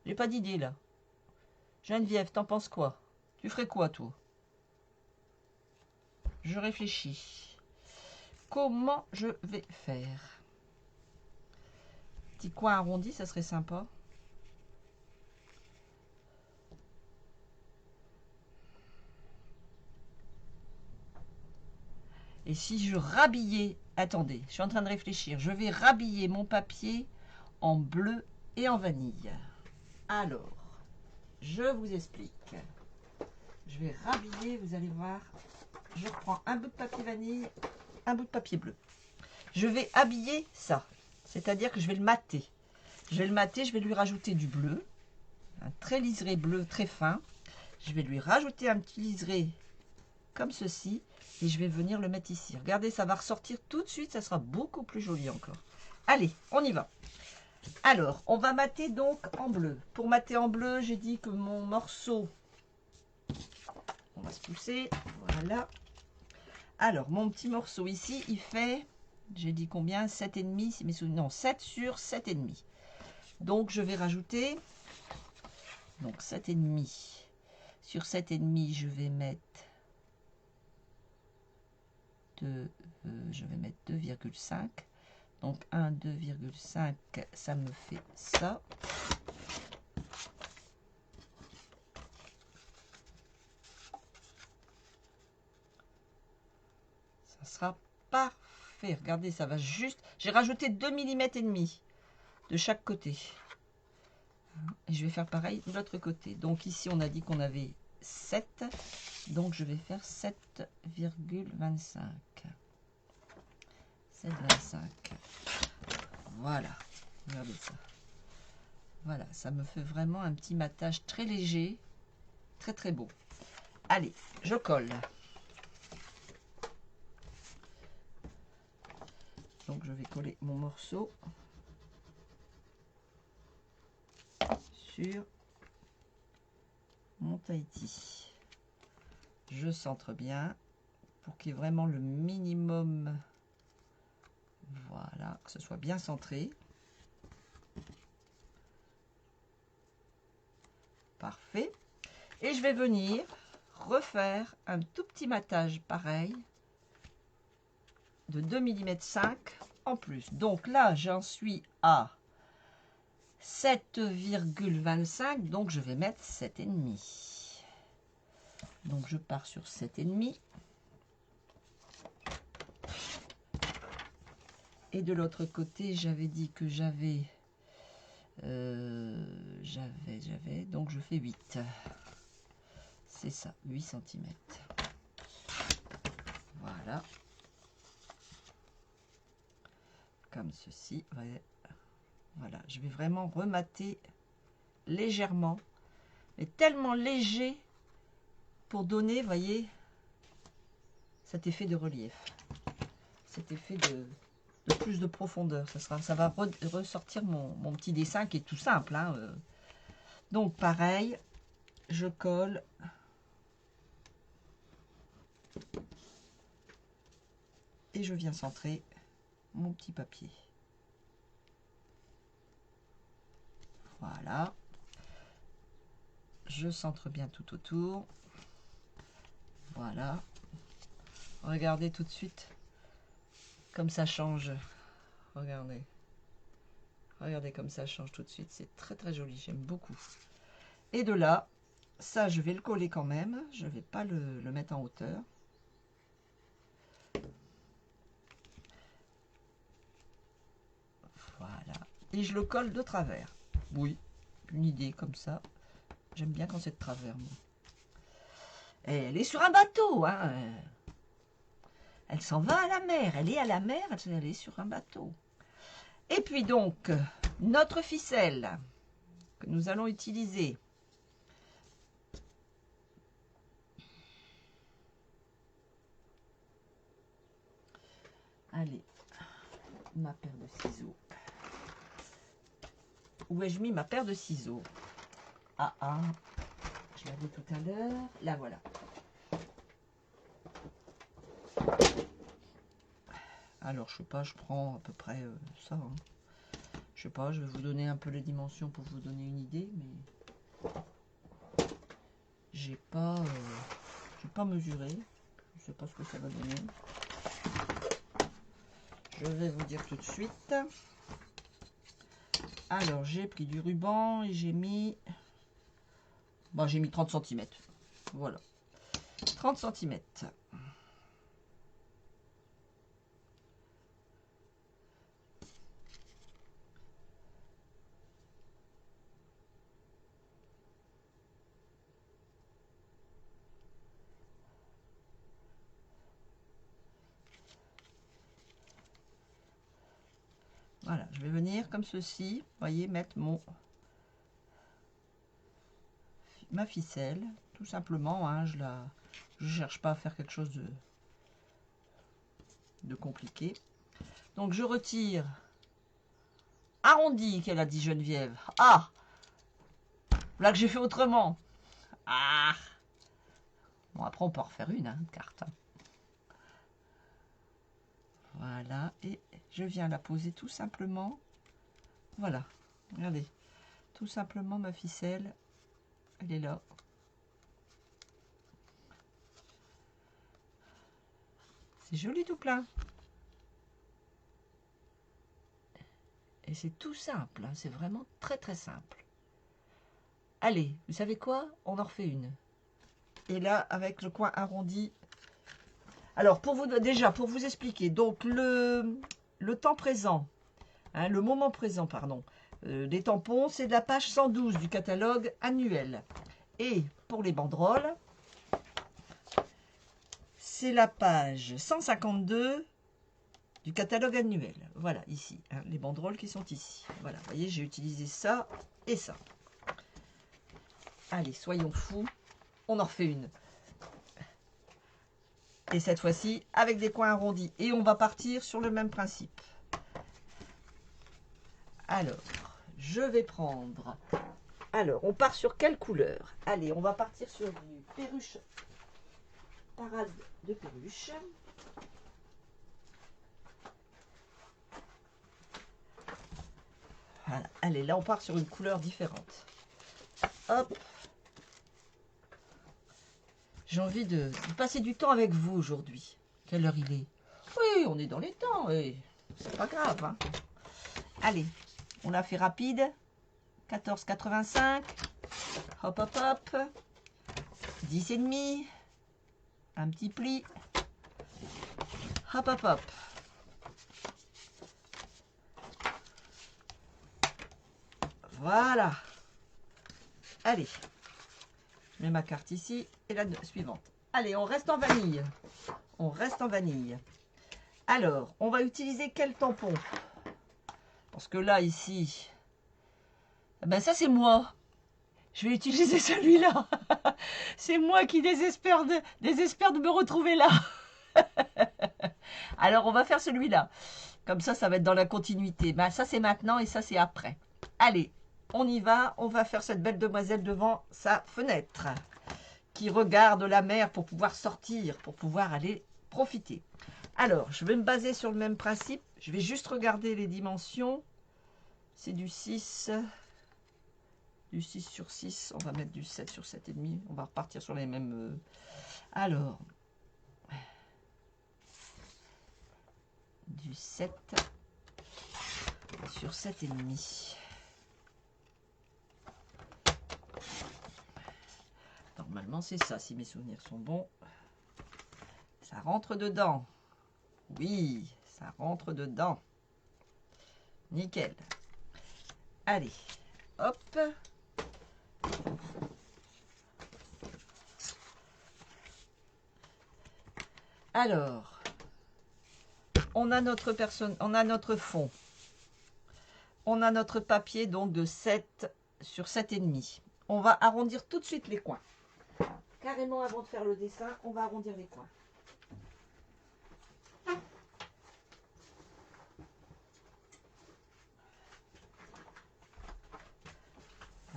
A: J'ai pas d'idée là. Geneviève, t'en penses quoi? Tu ferais quoi toi? Je réfléchis. Comment je vais faire? Petit coin arrondi, ça serait sympa. Et si je rhabillais... Attendez, je suis en train de réfléchir. Je vais rhabiller mon papier en bleu et en vanille. Alors, je vous explique. Je vais rhabiller, vous allez voir. Je reprends un bout de papier vanille, un bout de papier bleu. Je vais habiller ça. C'est-à-dire que je vais le mater. Je vais le mater, je vais lui rajouter du bleu. Un très liseré bleu très fin. Je vais lui rajouter un petit liseré comme ceci. Et je vais venir le mettre ici. Regardez, ça va ressortir tout de suite. Ça sera beaucoup plus joli encore. Allez, on y va. Alors, on va mater donc en bleu. Pour mater en bleu, j'ai dit que mon morceau... On va se pousser. Voilà. Alors, mon petit morceau ici, il fait... J'ai dit combien? 7,5 si mes souvenirs... Non, 7 sur 7,5. Donc, je vais rajouter... Donc, 7,5. Sur 7,5, je vais mettre... je vais mettre 2,5. Donc 1, 2,5, ça me fait ça. Ça sera parfait. Regardez, ça va juste... J'ai rajouté 2 mm et demi de chaque côté. Et je vais faire pareil de l'autre côté. Donc ici, on a dit qu'on avait 7. Donc je vais faire 7,25. 7,25. Voilà. Regardez ça. Voilà, ça me fait vraiment un petit matage très léger. Très très beau. Allez, je colle. Donc je vais coller mon morceau sur mon Tahiti. Je centre bien pour qu'il y ait vraiment le minimum. Voilà, que ce soit bien centré. Parfait. Et je vais venir refaire un tout petit matage pareil de 2,5 mm en plus. Donc là, j'en suis à 7,25, donc je vais mettre 7,5. Donc je pars sur 7,5. Et de l'autre côté, j'avais dit que j'avais... donc je fais 8. C'est ça, 8 cm. Voilà. Comme ceci. Voilà, je vais vraiment remater légèrement, mais tellement léger pour donner, voyez, cet effet de relief, cet effet de plus de profondeur. Ça va ressortir mon petit dessin qui est tout simple, hein. Donc pareil, je colle. Et je viens centrer mon petit papier. Voilà. Je centre bien tout autour. Voilà. Regardez tout de suite comme ça change. Regardez. Regardez comme ça change tout de suite. C'est très très joli. J'aime beaucoup. Et de là, ça je vais le coller quand même. Je ne vais pas le mettre en hauteur. Voilà. Et je le colle de travers. Oui, une idée comme ça. J'aime bien quand c'est de travers, moi. Et elle est sur un bateau, hein. Elle s'en va à la mer. Elle est à la mer, elle est sur un bateau. Et puis donc, notre ficelle que nous allons utiliser. Allez, ma paire de ciseaux. Où ai-je mis ma paire de ciseaux? Ah, je l'avais tout à l'heure. Là, voilà. Alors, je sais pas, je prends à peu près ça. Hein. Je sais pas, je vais vous donner un peu les dimensions pour vous donner une idée, mais j'ai pas mesuré. Je sais pas ce que ça va donner. Je vais vous dire tout de suite. Alors, j'ai pris du ruban et j'ai mis... Bon, j'ai mis 30 cm. Voilà. 30 cm. Voilà, je vais venir comme ceci, vous voyez, mettre ma ficelle, tout simplement, hein, je cherche pas à faire quelque chose de compliqué. Donc je retire, arrondi, qu'elle a dit Geneviève. Ah, là que j'ai fait autrement. Ah, bon après on peut en refaire une carte. Hein. Voilà, et je viens la poser tout simplement. Voilà, regardez, tout simplement ma ficelle, elle est là. C'est joli tout plein. Et c'est tout simple, hein, c'est vraiment très très simple. Allez, vous savez quoi? On en refait une. Et là, avec le coin arrondi. Alors, pour vous expliquer, donc le temps présent, hein, le moment présent, pardon, des tampons, c'est de la page 112 du catalogue annuel. Et pour les banderoles, c'est la page 152 du catalogue annuel. Voilà, ici, hein, les banderoles qui sont ici. Voilà, vous voyez, j'ai utilisé ça et ça. Allez, soyons fous, on en refait une. Et cette fois-ci, avec des coins arrondis. Et on va partir sur le même principe. Alors, je vais prendre... Alors, on part sur quelle couleur? Allez, on va partir sur du perruche. Parade de perruche. Voilà. Allez, là, on part sur une couleur différente. Hop. J'ai envie de passer du temps avec vous aujourd'hui. Quelle heure il est? Oui, on est dans les temps. C'est pas grave. Hein. Allez, on l'a fait rapide. 14,85. Hop, hop, hop. 10,5. Un petit pli. Hop, hop, hop. Voilà. Allez. Je mets ma carte ici et la suivante. Allez, on reste en vanille. On reste en vanille. Alors, on va utiliser quel tampon? Parce que là, ici, ben ça c'est moi. Je vais utiliser celui-là. C'est moi qui désespère de me retrouver là. Alors, on va faire celui-là. Comme ça va être dans la continuité. Ben, ça, c'est maintenant et ça, c'est après. Allez, on y va. On va faire cette belle demoiselle devant sa fenêtre qui regarde la mer pour pouvoir sortir, pour pouvoir aller profiter. Alors, je vais me baser sur le même principe. Je vais juste regarder les dimensions. C'est du 6 sur 6. On va mettre du 7 sur 7,5. On va repartir sur les mêmes... Alors, du 7 sur 7,5. Normalement, c'est ça, si mes souvenirs sont bons. Ça rentre dedans. Oui, ça rentre dedans. Nickel. Allez, hop. Alors, on a notre fond. On a notre papier donc de 7 sur 7,5. On va arrondir tout de suite les coins. Carrément avant de faire le dessin, on va arrondir les coins.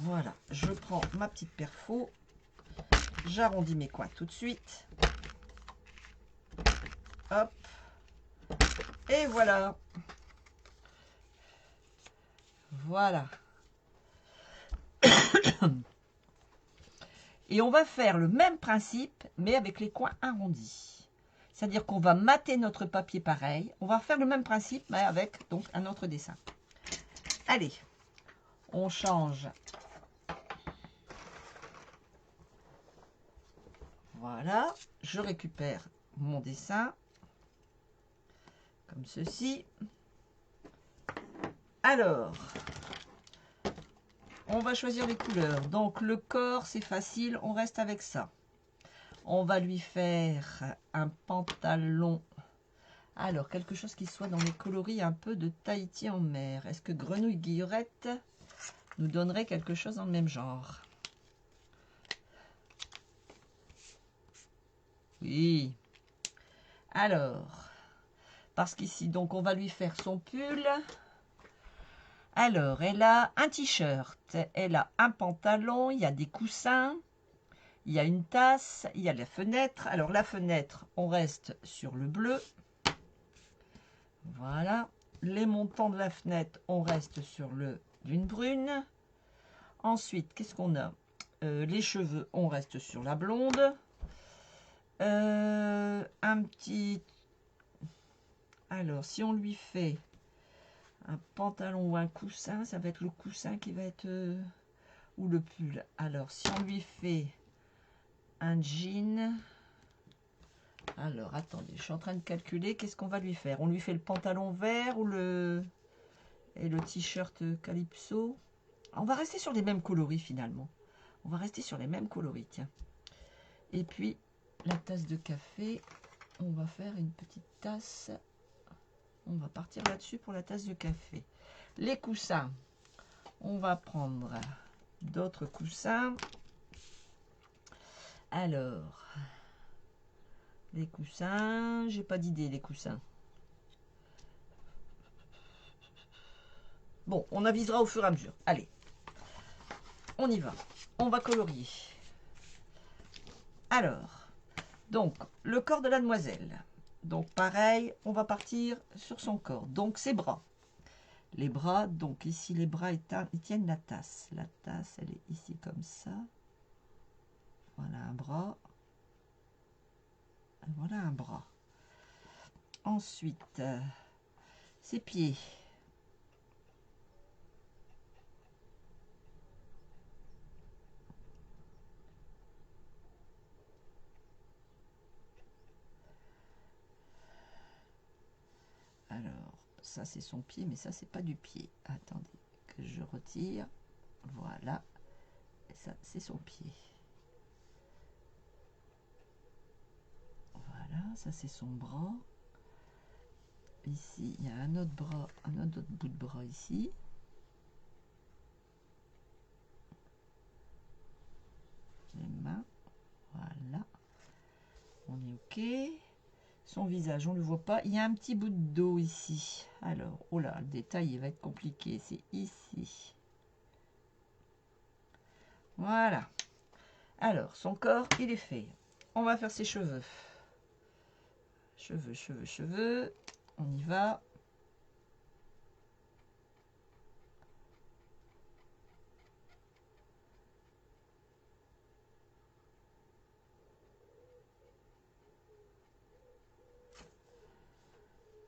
A: Voilà, je prends ma petite perfo, j'arrondis mes coins tout de suite. Hop, et voilà. Voilà. Et on va faire le même principe, mais avec les coins arrondis. C'est-à-dire qu'on va mater notre papier pareil. On va faire le même principe, mais avec donc un autre dessin. Allez, on change. Voilà, je récupère mon dessin, comme ceci. Alors, on va choisir les couleurs. Donc, le corps, c'est facile, on reste avec ça. On va lui faire un pantalon. Alors, quelque chose qui soit dans les coloris un peu de Tahiti en mer. Est-ce que Grenouille Guillerette nous donnerait quelque chose dans le même genre? Oui. Alors, parce qu'ici, donc, on va lui faire son pull. Alors, elle a un t-shirt, elle a un pantalon, il y a des coussins, il y a une tasse, il y a la fenêtre. Alors, la fenêtre, on reste sur le bleu. Voilà. Les montants de la fenêtre, on reste sur le lune brune. Ensuite, qu'est-ce qu'on a? Les cheveux, on reste sur la blonde. Un petit... Alors, si on lui fait un pantalon ou un coussin, ça va être le coussin qui va être... ou le pull. Alors, si on lui fait un jean... Alors, attendez, je suis en train de calculer. Qu'est-ce qu'on va lui faire? On lui fait le pantalon vert ou le... et le t-shirt Calypso. On va rester sur les mêmes coloris, finalement. On va rester sur les mêmes coloris, tiens. Et puis, la tasse de café. On va faire une petite tasse... On va partir là-dessus pour la tasse de café. Les coussins, on va prendre d'autres coussins. Alors, les coussins, j'ai pas d'idée, les coussins. Bon, on avisera au fur et à mesure. Allez, on y va. On va colorier. Alors, donc, le corps de la demoiselle. Donc, pareil, on va partir sur son corps. Donc, ses bras. Les bras, donc ici, les bras, ils tiennent la tasse. La tasse, elle est ici comme ça. Voilà un bras. Voilà un bras. Ensuite, ses pieds. Alors, ça c'est son pied, mais ça c'est pas du pied. Attendez, que je retire. Voilà. Et ça c'est son pied. Voilà, ça c'est son bras. Ici, il y a un autre bras, un autre bout de bras ici. ok. Son visage, on ne le voit pas. Il y a un petit bout de dos ici. Alors, oh là, le détail, il va être compliqué. C'est ici. Voilà. Alors, son corps, il est fait. On va faire ses cheveux. Cheveux, cheveux, cheveux. On y va.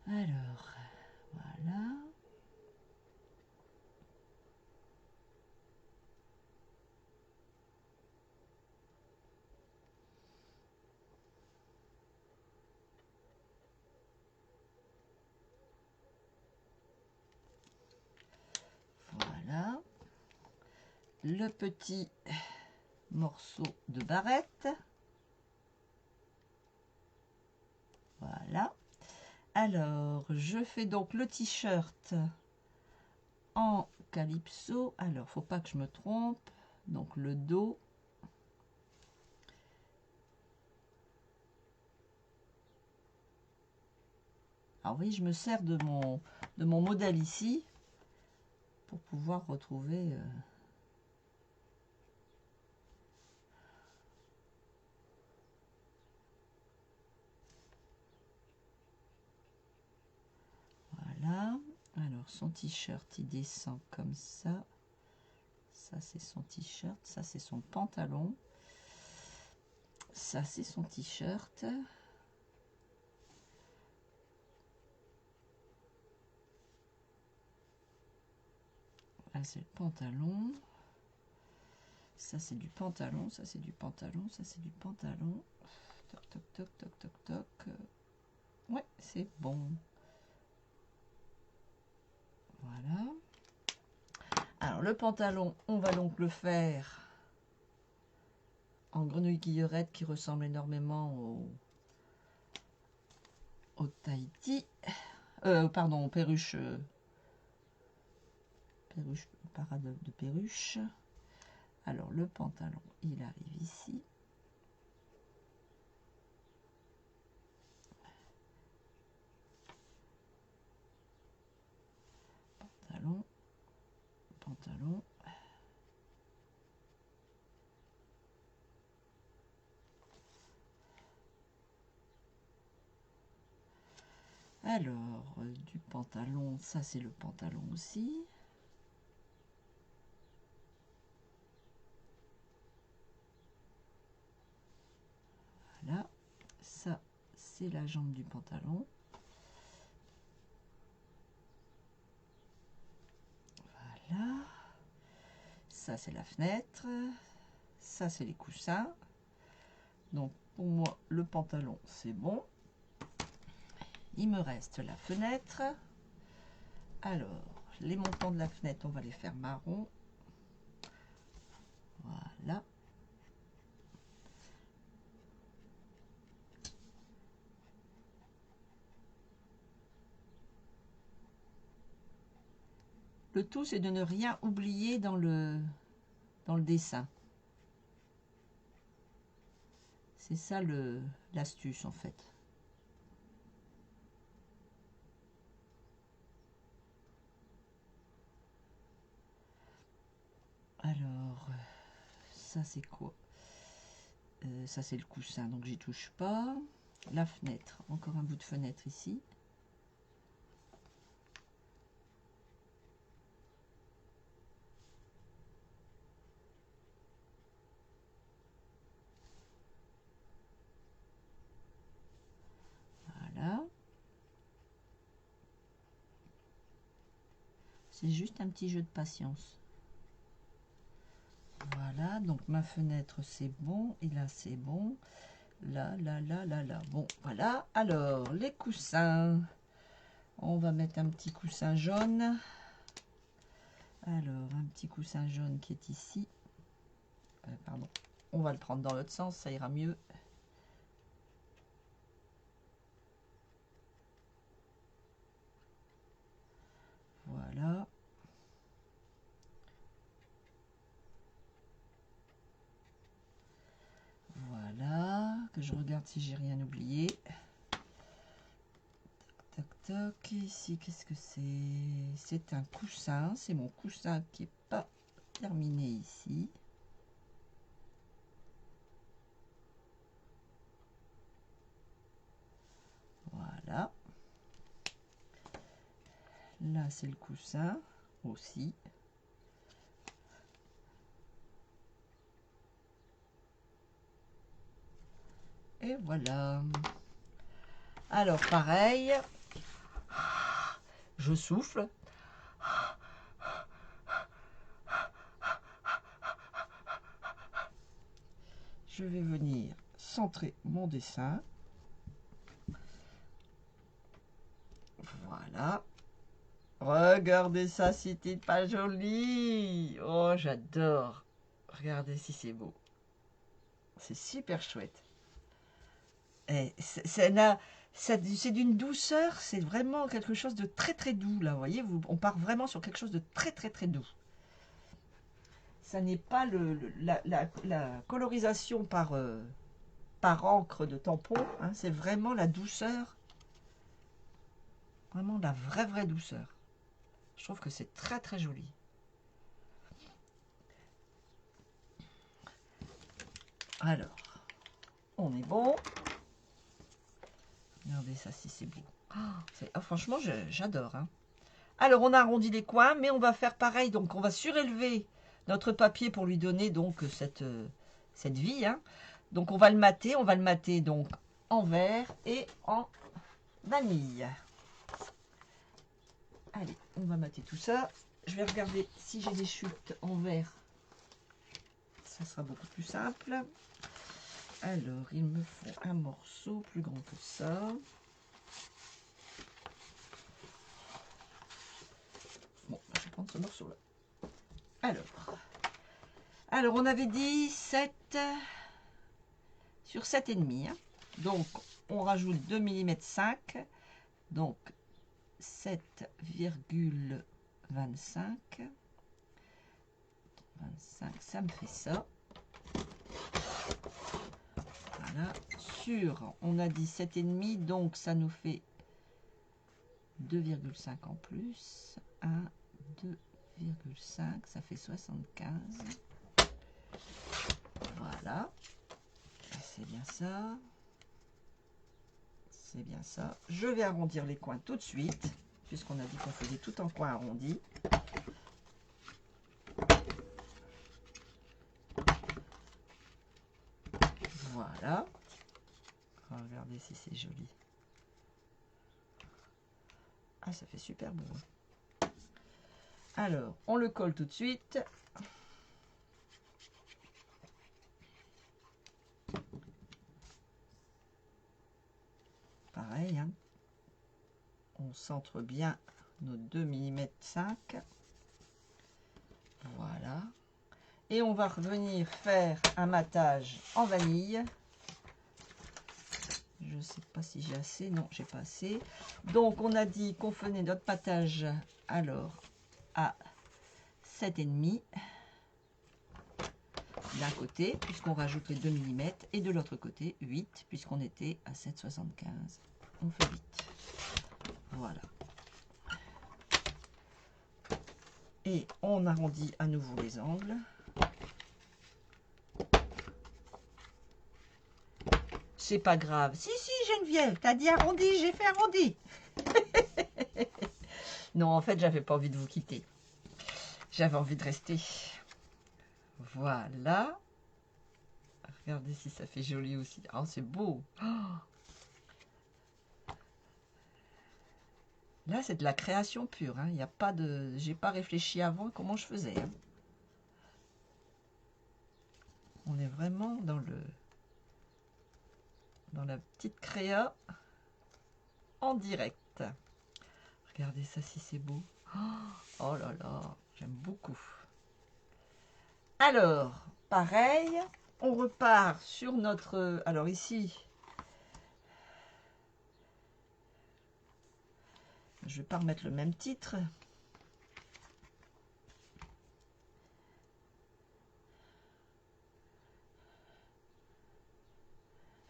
A: Alors, voilà. Voilà. Le petit morceau de barrette. Voilà. Alors, je fais donc le t-shirt en calypso. Alors, faut pas que je me trompe. Donc, le dos. Alors oui, je me sers de mon modèle ici pour pouvoir retrouver... Voilà. Alors, son t-shirt, il descend comme ça. Ça, c'est son t-shirt. Ça, c'est son pantalon. Ça, c'est son t-shirt. Là, c'est le pantalon. Ça, c'est du pantalon. Ça, c'est du pantalon. Ça, c'est du pantalon. Toc, toc, toc, toc, toc, toc. Ouais, c'est bon. Voilà. Alors, le pantalon, on va donc le faire en grenouille guillerette qui ressemble énormément au Tahiti. Pardon, perruche. Perruche, parade de perruche. Alors, le pantalon, il arrive ici. Pantalon. Pantalon. Alors, du pantalon, ça c'est le pantalon aussi. Voilà, ça c'est la jambe du pantalon. Voilà, ça c'est la fenêtre. Ça c'est les coussins. Donc pour moi, le pantalon c'est bon. Il me reste la fenêtre. Alors, les montants de la fenêtre, on va les faire marron. Voilà. Le tout, c'est de ne rien oublier dans le dessin. C'est ça l'astuce en fait. Alors, ça c'est quoi? Ça c'est le coussin, donc j'y touche pas. La fenêtre, encore un bout de fenêtre ici. Voilà. C'est juste un petit jeu de patience. Voilà, donc ma fenêtre c'est bon, et là c'est bon. Là, là, là, là, là. Bon, voilà. Alors, les coussins. On va mettre un petit coussin jaune. Alors, un petit coussin jaune qui est ici. Pardon. On va le prendre dans l'autre sens, ça ira mieux. Voilà. Voilà, que que je regarde si j'ai rien oublié. Toc, toc. Ici, qu'est-ce que c'est? C'est un coussin. C'est mon coussin qui n'est pas terminé ici. Voilà. Là, c'est le coussin aussi. Et voilà. Alors, pareil, je souffle. Je vais venir centrer mon dessin. Voilà. Regardez ça, c'était pas joli. Oh, j'adore. Regardez si c'est beau. C'est super chouette. Et c'est d'une douceur, c'est vraiment quelque chose de très très doux là, vous voyez, on part vraiment sur quelque chose de très très très doux. Ça n'est pas la colorisation par encre de tampon, hein, c'est vraiment la douceur, vraiment la vraie douceur. Je trouve que c'est très très joli. Alors, on est bon. Regardez ça si c'est beau. Oh, franchement, j'adore. Hein. Alors, on a arrondi les coins, mais on va faire pareil. Donc, on va surélever notre papier pour lui donner donc cette vie. Hein. Donc, on va le mater donc en vert et en vanille. Allez, on va mater tout ça. Je vais regarder si j'ai des chutes en vert. Ça sera beaucoup plus simple. Alors, il me faut un morceau plus grand que ça. Bon, je vais prendre ce morceau-là. Alors, on avait dit 7 sur 7,5. Hein. Donc, on rajoute 2 mm 5. Donc, 7,25. 25, ça me fait ça. Voilà. Sur, on a dit 7,5, donc ça nous fait 2,5 en plus. 1, 2,5, ça fait 75. Voilà. C'est bien ça. C'est bien ça. Je vais arrondir les coins tout de suite, puisqu'on a dit qu'on faisait tout en coin arrondi. Voilà. Regardez si c'est joli. Ah, ça fait super beau. Alors, on le colle tout de suite. Pareil, hein. On centre bien nos 2 mm 5. Voilà. Et on va revenir faire un matage en vanille. Je ne sais pas si j'ai assez. Non, j'ai pas assez. Donc, on a dit qu'on faisait notre matage alors à 7,5 d'un côté, puisqu'on rajoute les 2 mm, et de l'autre côté, 8, puisqu'on était à 7,75. On fait 8. Voilà. Et on arrondit à nouveau les angles. C'est pas grave. Si, Geneviève, t'as dit arrondi, j'ai fait arrondi. Non, en fait, j'avais pas envie de vous quitter. J'avais envie de rester. Voilà. Regardez si ça fait joli aussi. Oh, c'est beau. Oh. Là, c'est de la création pure. Hein. Il n'y a pas de... J'ai pas réfléchi avant comment je faisais. Hein. On est vraiment dans la petite créa en direct. Regardez ça si c'est beau. Oh là là, j'aime beaucoup. Alors, pareil, on repart sur notre... Alors ici, je ne vais pas remettre le même titre.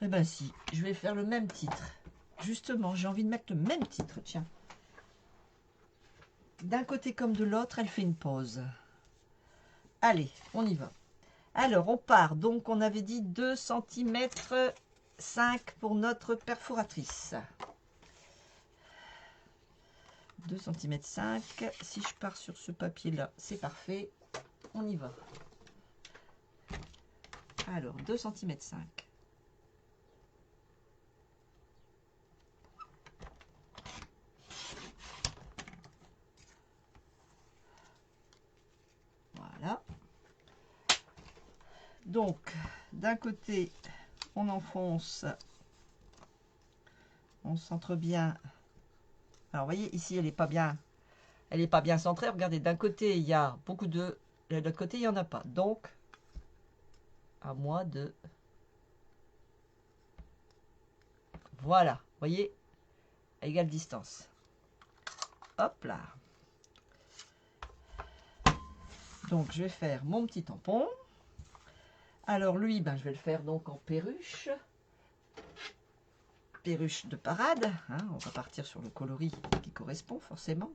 A: Eh ben si, je vais faire le même titre. Justement, j'ai envie de mettre le même titre, tiens. D'un côté comme de l'autre, elle fait une pause. Allez, on y va. Alors, on part. Donc, on avait dit 2 cm 5 pour notre perforatrice. 2 cm 5. Si je pars sur ce papier-là, c'est parfait. On y va. Alors, 2 cm 5. Voilà. Donc, d'un côté, on enfonce, on centre bien. Alors, vous voyez, ici, elle n'est pas bien centrée. Regardez, d'un côté, il y a beaucoup de... De l'autre côté, il n'y en a pas. Donc, à moi de... Voilà, vous voyez, à égale distance. Hop là. Donc, je vais faire mon petit tampon. Alors, lui, ben, je vais le faire donc en perruche. Perruche de parade. Hein, on va partir sur le coloris qui correspond forcément.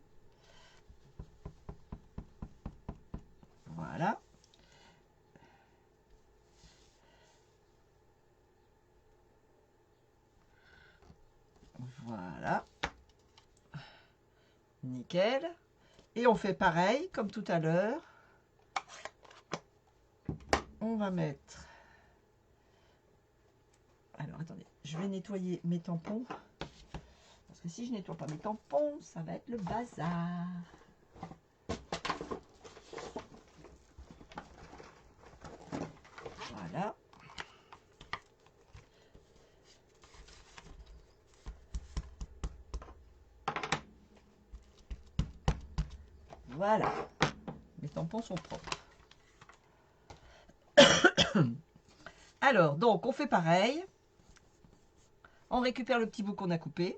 A: Voilà. Voilà. Nickel. Et on fait pareil comme tout à l'heure. On va mettre... Alors, attendez. Je vais nettoyer mes tampons. Parce que si je nettoie pas mes tampons, ça va être le bazar. Voilà. Voilà. Mes tampons sont propres. Alors, donc, on fait pareil. On récupère le petit bout qu'on a coupé.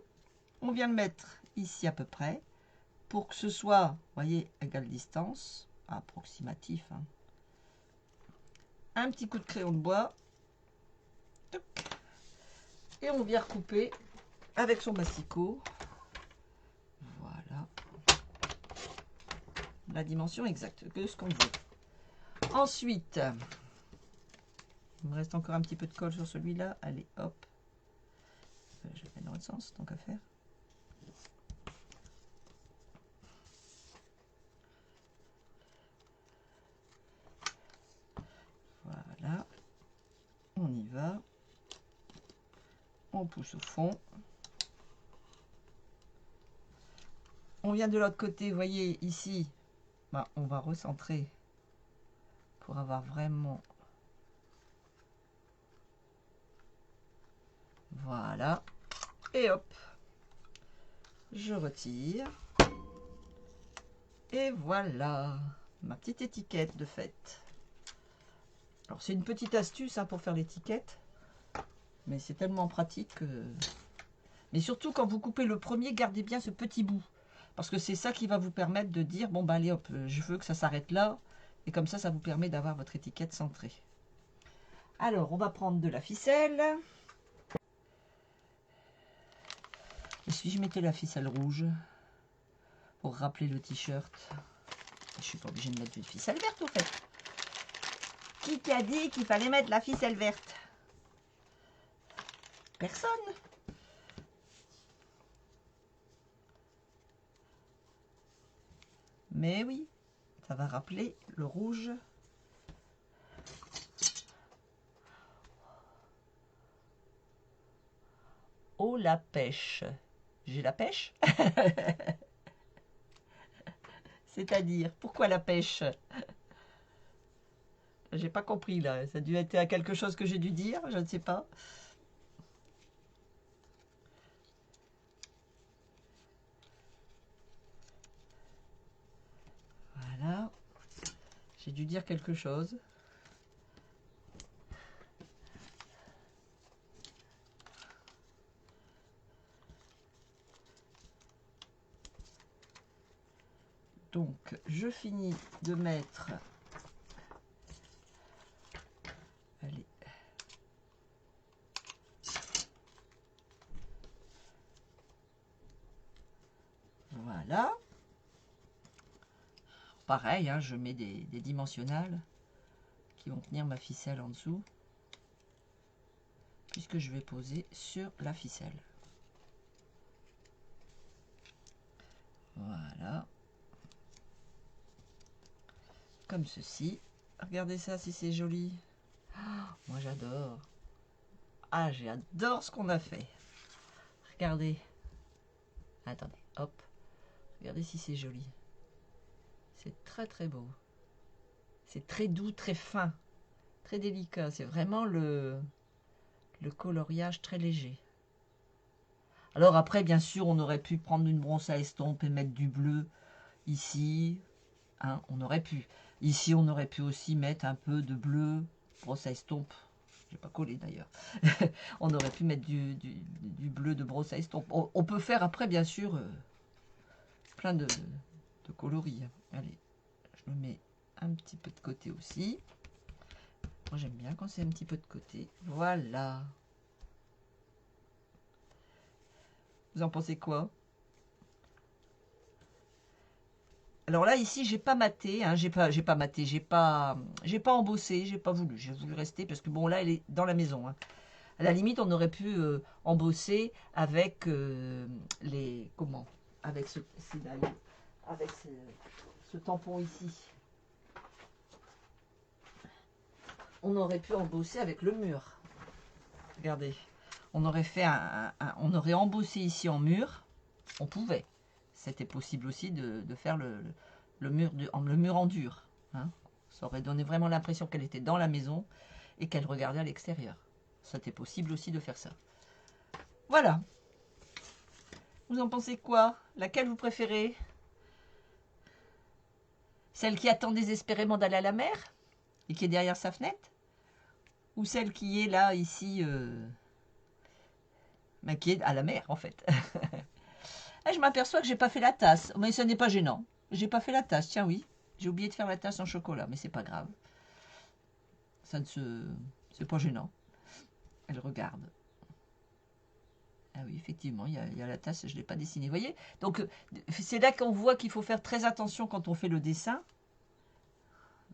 A: On vient le mettre ici à peu près. Pour que ce soit, vous voyez, égale distance. Approximatif. Hein. Un petit coup de crayon de bois. Et on vient recouper avec son massicot. Voilà. La dimension exacte de ce qu'on veut. Ensuite, il me reste encore un petit peu de colle sur celui-là. Allez, hop. Je vais mettre dans l'autre sens, tant qu'à faire. Voilà. On y va. On pousse au fond. On vient de l'autre côté, vous voyez, ici, ben, on va recentrer pour avoir vraiment... Voilà. Et hop, je retire. Et voilà, ma petite étiquette de fête. Alors, c'est une petite astuce hein, pour faire l'étiquette. Mais c'est tellement pratique que... Mais surtout, quand vous coupez le premier, gardez bien ce petit bout. Parce que c'est ça qui va vous permettre de dire, bon, bah allez hop, je veux que ça s'arrête là. Et comme ça vous permet d'avoir votre étiquette centrée. Alors, on va prendre de la ficelle. Et si je mettais la ficelle rouge pour rappeler le t-shirt, je suis pas obligée de mettre une ficelle verte au fait. Qui a dit qu'il fallait mettre la ficelle verte? Personne. Mais oui, ça va rappeler le rouge. Oh la pêche. J'ai la pêche? C'est-à-dire, pourquoi la pêche? J'ai pas compris là. Ça a dû être quelque chose que j'ai dû dire, je ne sais pas. Voilà. J'ai dû dire quelque chose. Donc, je finis de mettre... Allez. pareil, hein, je mets des dimensionnels qui vont tenir ma ficelle en dessous, puisque je vais poser sur la ficelle. Voilà. Comme ceci. Regardez ça si c'est joli. Oh, moi j'adore. Ah, j'adore ce qu'on a fait. Regardez. Attendez, hop. Regardez si c'est joli. C'est très très beau. C'est très doux, très fin. Très délicat. C'est vraiment le coloriage très léger. Alors après, bien sûr, on aurait pu prendre une brosse à estompe et mettre du bleu ici. Hein, on aurait pu. Ici, on aurait pu aussi mettre un peu de bleu, brosse à estompe. Je n'ai pas collé d'ailleurs. On aurait pu mettre du bleu de brosse à estompe. On peut faire après, bien sûr, plein de coloris. Allez, je le mets un petit peu de côté aussi. Moi, j'aime bien quand c'est un petit peu de côté. Voilà. Vous en pensez quoi? Alors là, ici, j'ai pas maté, hein, j'ai pas maté, j'ai pas embossé, j'ai voulu rester parce que bon, là, elle est dans la maison. Hein. À la limite, on aurait pu embosser avec les, comment, avec ce tampon ici. On aurait pu embosser avec le mur. Regardez, on aurait fait on aurait embossé ici en mur. On pouvait. C'était possible aussi de faire le mur en dur. Hein. Ça aurait donné vraiment l'impression qu'elle était dans la maison et qu'elle regardait à l'extérieur. C'était possible aussi de faire ça. Voilà. Vous en pensez quoi? Laquelle vous préférez? Celle qui attend désespérément d'aller à la mer et qui est derrière sa fenêtre? Ou celle qui est là, ici, qui est à la mer, en fait. Ah, je m'aperçois que j'ai pas fait la tasse. Mais ce n'est pas gênant. J'ai pas fait la tasse. Tiens, oui. J'ai oublié de faire la tasse en chocolat, mais c'est pas grave. Ça ne se... C'est pas gênant. Elle regarde. Ah oui, effectivement, il y a la tasse, je ne l'ai pas dessinée. Vous voyez? Donc, c'est là qu'on voit qu'il faut faire très attention quand on fait le dessin.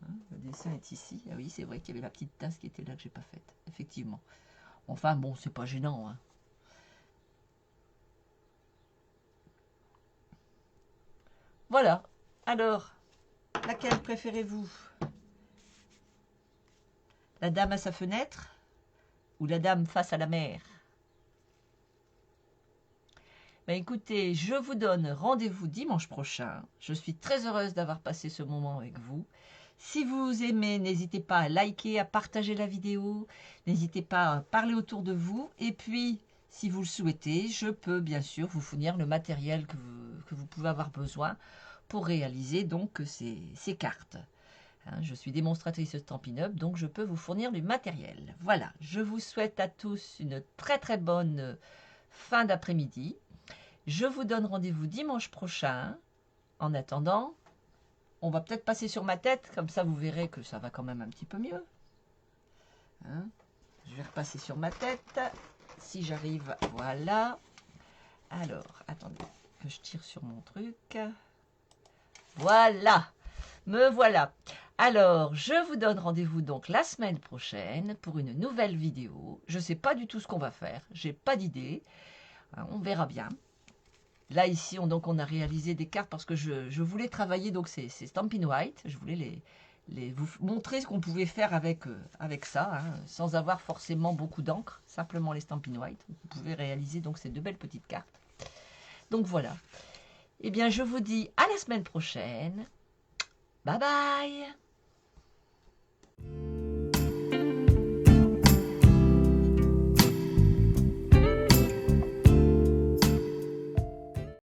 A: Hein, le dessin est ici. Ah oui, c'est vrai qu'il y avait la petite tasse qui était là que j'ai pas faite. Effectivement. Enfin, bon, c'est pas gênant. Hein. Voilà. Alors, laquelle préférez-vous? La dame à sa fenêtre ou la dame face à la mer? Ben écoutez, je vous donne rendez-vous dimanche prochain. Je suis très heureuse d'avoir passé ce moment avec vous. Si vous aimez, n'hésitez pas à liker, à partager la vidéo. N'hésitez pas à parler autour de vous. Et puis, si vous le souhaitez, je peux bien sûr vous fournir le matériel que vous pouvez avoir besoin pour réaliser donc ces cartes. Hein, je suis démonstratrice Stampin' Up, donc je peux vous fournir du matériel. Voilà, je vous souhaite à tous une très très bonne fin d'après-midi. Je vous donne rendez-vous dimanche prochain. En attendant, on va peut-être passer sur ma tête, comme ça vous verrez que ça va quand même un petit peu mieux. Hein, je vais repasser sur ma tête, si j'arrive, voilà. Alors, attendez, que je tire sur mon truc. Voilà, me voilà. Alors, je vous donne rendez-vous donc la semaine prochaine pour une nouvelle vidéo. Je ne sais pas du tout ce qu'on va faire, j'ai pas d'idée. On verra bien. Là, ici, on a réalisé des cartes parce que je voulais travailler donc ces Stampin' White. Je voulais vous montrer ce qu'on pouvait faire avec ça, hein, sans avoir forcément beaucoup d'encre, simplement les Stampin' White. Vous pouvez réaliser donc ces deux belles petites cartes. Donc voilà. Eh bien, je vous dis à la semaine prochaine. Bye bye!